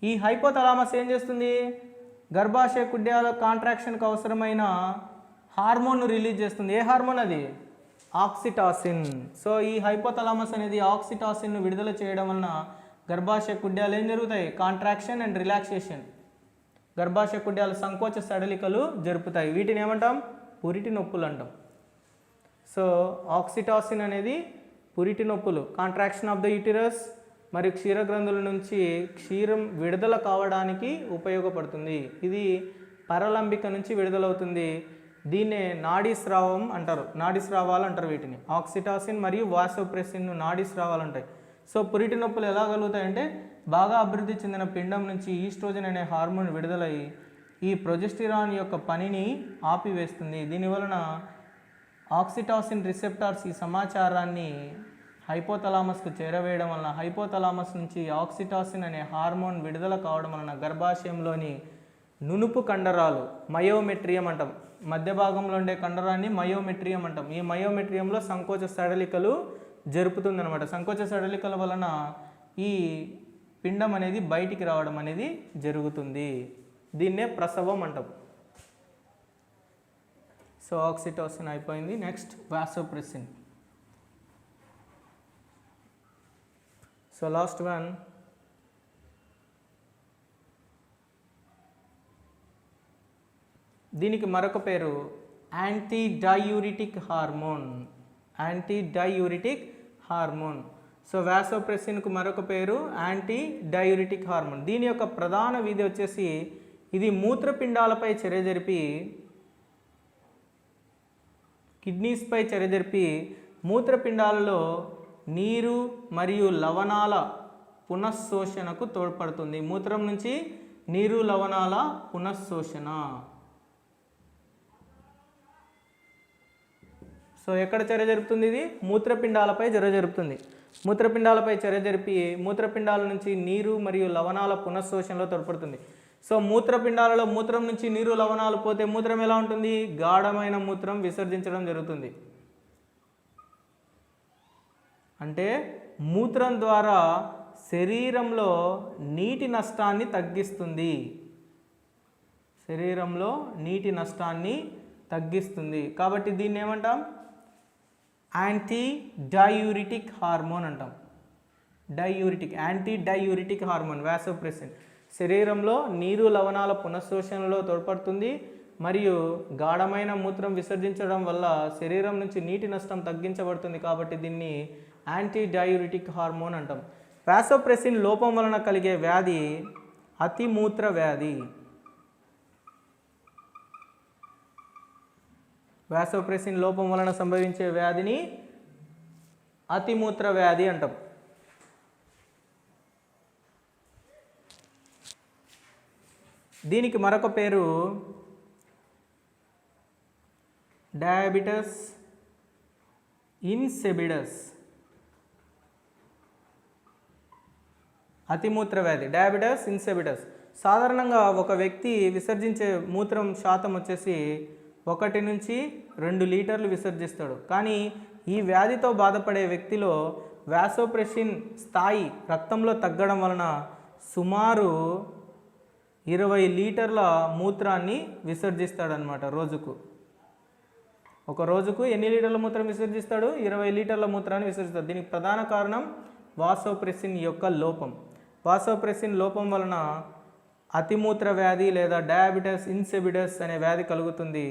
ఈ హైపోథలామస్ ఏం చేస్తుంది? గర్భాశయ కుడ్యాల కాంట్రాక్షన్కి అవసరమైన హార్మోన్ను రిలీజ్ చేస్తుంది. ఏ హార్మోన్ అది? ఆక్సిటాసిన్. ఈ హైపోథలామస్ అనేది ఆక్సిటాసిన్ను విడుదల చేయడం వలన గర్భాశయ కుడ్యాలు ఏం జరుగుతాయి? కాంట్రాక్షన్ అండ్ రిలాక్సేషన్, గర్భాశయ కుడ్యాల సంకోచ సడలికలు జరుపుతాయి. వీటిని ఏమంటాం? పురిటి నొప్పులు అంటాం. ఆక్సిటాసిన్ అనేది పురిటి నొప్పులు, కాంట్రాక్షన్ ఆఫ్ ద యూటిరస్ మరియు క్షీరగ్రంథుల నుంచి క్షీరం విడుదల కావడానికి ఉపయోగపడుతుంది. ఇది పరలంబిక నుంచి విడుదలవుతుంది. దీన్నే నాడీ స్రావం అంటారు, నాడీ స్రావాలు అంటారు. వీటిని ఆక్సిటాసిన్ మరియు వాసోప్రెసిన్ నాడీ స్రావాలు ఉంటాయి. పురిటి నొప్పులు ఎలా కలుగుతాయంటే బాగా అభివృద్ధి చెందిన పిండం నుంచి ఈస్ట్రోజన్ అనే హార్మోన్ విడుదలై ఈ ప్రొజెస్టిరాన్ యొక్క పనిని ఆపివేస్తుంది. దీనివలన ఆక్సిటాసిన్ రిసెప్టార్స్ ఈ సమాచారాన్ని హైపోథలామస్కు చేరవేయడం వలన హైపోథలామస్ నుంచి ఆక్సిటాసిన్ అనే హార్మోన్ విడుదల కావడం వలన గర్భాశయంలోని నునుపు కండరాలు, మయోమెట్రియం అంటాం, మధ్య భాగంలో ఉండే కండరాన్ని మయోమెట్రియం అంటాం. ఈ మయోమెట్రియంలో సంకోచ సడలికలు జరుపుతుందన్నమాట. సంకోచ సడలికల వలన ఈ పిండం అనేది బయటికి రావడం అనేది జరుగుతుంది. దీన్నే ప్రసవం అంటాం. ఆక్సిటోసిన్ అయిపోయింది. Next vasopressin. లాస్ట్ వన్ దీనికి మరొక పేరు anti diuretic hormone. Anti diuretic hormone. So వాసోప్రెసిన్కు మరొక పేరు యాంటీ డయూరిటిక్ హార్మోన్. దీని యొక్క ప్రధాన విధి వచ్చేసి ఇది మూత్రపిండాలపై చర్య జరిపి కిడ్నీస్పై చర్య జరిపి మూత్రపిండాలలో నీరు మరియు లవణాల పునఃశోషణకు తోడ్పడుతుంది. మూత్రం నుంచి నీరు లవణాల పునఃశోషణ. సో ఎక్కడ చర్య జరుపుతుంది? ఇది మూత్రపిండాలపై చర్య జరుపుతుంది. మూత్రపిండాలపై చర్య జరిపి మూత్రపిండాల నుంచి నీరు మరియు లవణాల పునఃశోషణలో తోడ్పడుతుంది. సో మూత్రపిండాలలో మూత్రం నుంచి నీరు లవణాలు పోతే మూత్రం ఎలా ఉంటుంది? గాఢమైన మూత్రం విసర్జించడం జరుగుతుంది. అంటే మూత్రం ద్వారా శరీరంలో నీటి నష్టాన్ని తగ్గిస్తుంది. శరీరంలో నీటి నష్టాన్ని తగ్గిస్తుంది. కాబట్టి దీన్ని ఏమంటాం? యాంటీ డయూరిటిక్ హార్మోన్ అంటాం. Diuretic, anti diuretic hormone vasopressin శరీరంలో నీరు లవణాల పునఃశోషణలో తోడ్పడుతుంది మరియు గాఢమైన మూత్రం విసర్జించడం వల్ల శరీరం నుంచి నీటి నష్టం తగ్గించబడుతుంది. కాబట్టి దీన్ని యాంటీ డయూరిటిక్ హార్మోన్ అంటాం. వాసోప్రెసిన్ లోపం వలన కలిగే వ్యాధి అతిమూత్ర వ్యాధి. వాసోప్రెసిన్ లోపం వలన సంభవించే వ్యాధిని అతిమూత్ర వ్యాధి అంటాం. దీనికి మరొక పేరు డయాబెటిస్ ఇన్సిపిడస్. అతిమూత్ర వ్యాధి డయాబెటిస్ ఇన్సిపిడస్. సాధారణంగా ఒక వ్యక్తి విసర్జించే మూత్రం శాతం వచ్చేసి 1 నుంచి 2 లీటర్లు విసర్జిస్తాడు. కానీ ఈ వ్యాధితో బాధపడే వ్యక్తిలో వాసోప్రెసిన్ స్థాయి రక్తంలో తగ్గడం వలన సుమారు 20 లీటర్ల మూత్రాన్ని విసర్జిస్తాడనమాట రోజుకు. ఒక రోజుకు ఎన్ని లీటర్ల మూత్రం విసర్జిస్తాడు? 20 లీటర్ల మూత్రాన్ని విసర్జిస్తాడు. దీనికి ప్రధాన కారణం వాసోప్రెసిన్ యొక్క లోపం. వాసోప్రెసిన్ లోపం వలన అతిమూత్ర వ్యాధి లేదా డయాబెటిస్ ఇన్సిపిడస్ అనే వ్యాధి కలుగుతుంది.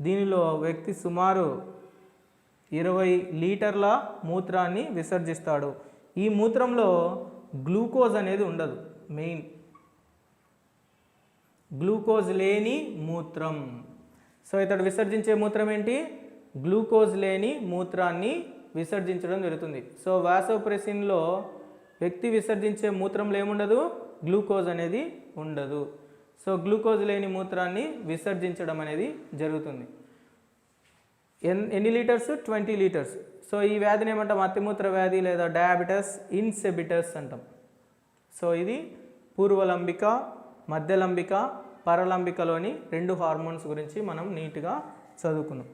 దీనిలో వ్యక్తి సుమారు 20 లీటర్ల మూత్రాన్ని విసర్జిస్తాడు. ఈ మూత్రంలో గ్లూకోజ్ అనేది ఉండదు. మెయిన్ గ్లూకోజ్ లేని మూత్రం. సో ఇతడు విసర్జించే మూత్రం ఏంటి? గ్లూకోజ్ లేని మూత్రాన్ని విసర్జించడం జరుగుతుంది. సో వాసోప్రెసిన్లో వ్యక్తి విసర్జించే మూత్రంలో ఏముండదు? గ్లూకోజ్ అనేది ఉండదు. సో గ్లూకోజ్ లేని మూత్రాన్ని విసర్జించడం అనేది జరుగుతుంది. ఎన్ని లీటర్స్? 20 లీటర్స్. సో ఈ వ్యాధిని ఏమంటాం? అతిమూత్ర వ్యాధి లేదా డయాబెటిస్ ఇన్సిపిడస్ అంటాం. సో ఇది పూర్వలంబిక, మధ్యలంబిక, పరలంబికలోని 2 హార్మోన్స్ గురించి మనం నీట్గా చదువుకున్నాం.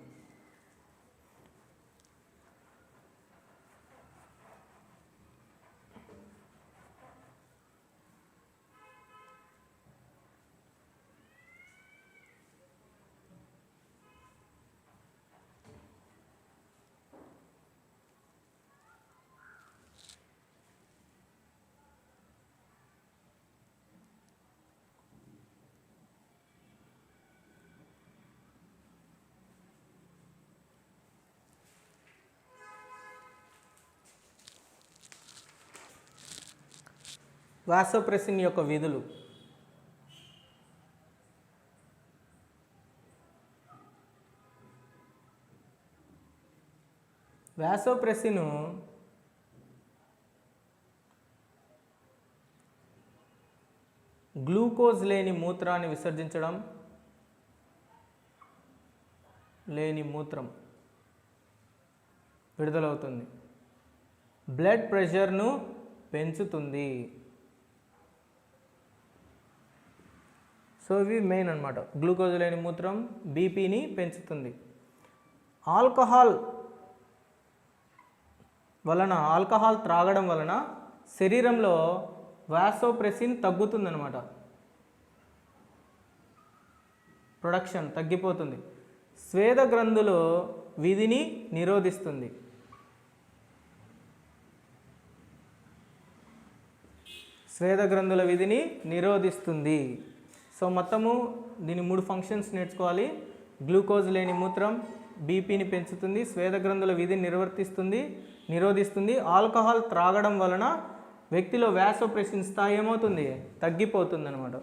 వాసోప్రెసిన్ యొక్క విధులు. వాసోప్రెసిన్ గ్లూకోజ్ లేని మూత్రాన్ని విసర్జించడం, లేని మూత్రం విడుదలవుతుంది. బ్లడ్ ప్రెషర్ను పెంచుతుంది. సో ఇవి మెయిన్ అన్నమాట. గ్లూకోజ్ లేని మూత్రం బీపీని పెంచుతుంది. ఆల్కహాల్ త్రాగడం వలన శరీరంలో వాసోప్రెసిన్ తగ్గుతుందన్నమాట. ప్రొడక్షన్ తగ్గిపోతుంది. స్వేద గ్రంథుల విధిని నిరోధిస్తుంది. స్వేద గ్రంథుల విధిని నిరోధిస్తుంది. సో మొత్తము దీని 3 ఫంక్షన్స్ నేర్చుకోవాలి. గ్లూకోజ్ లేని మూత్రం బీపీని పెంచుతుంది, స్వేద గ్రంథుల విధిని నిరోధిస్తుంది. ఆల్కహాల్ త్రాగడం వలన వ్యక్తిలో వాసోప్రెసిన్ స్థాయి ఏమవుతుంది, తగ్గిపోతుంది అనమాట.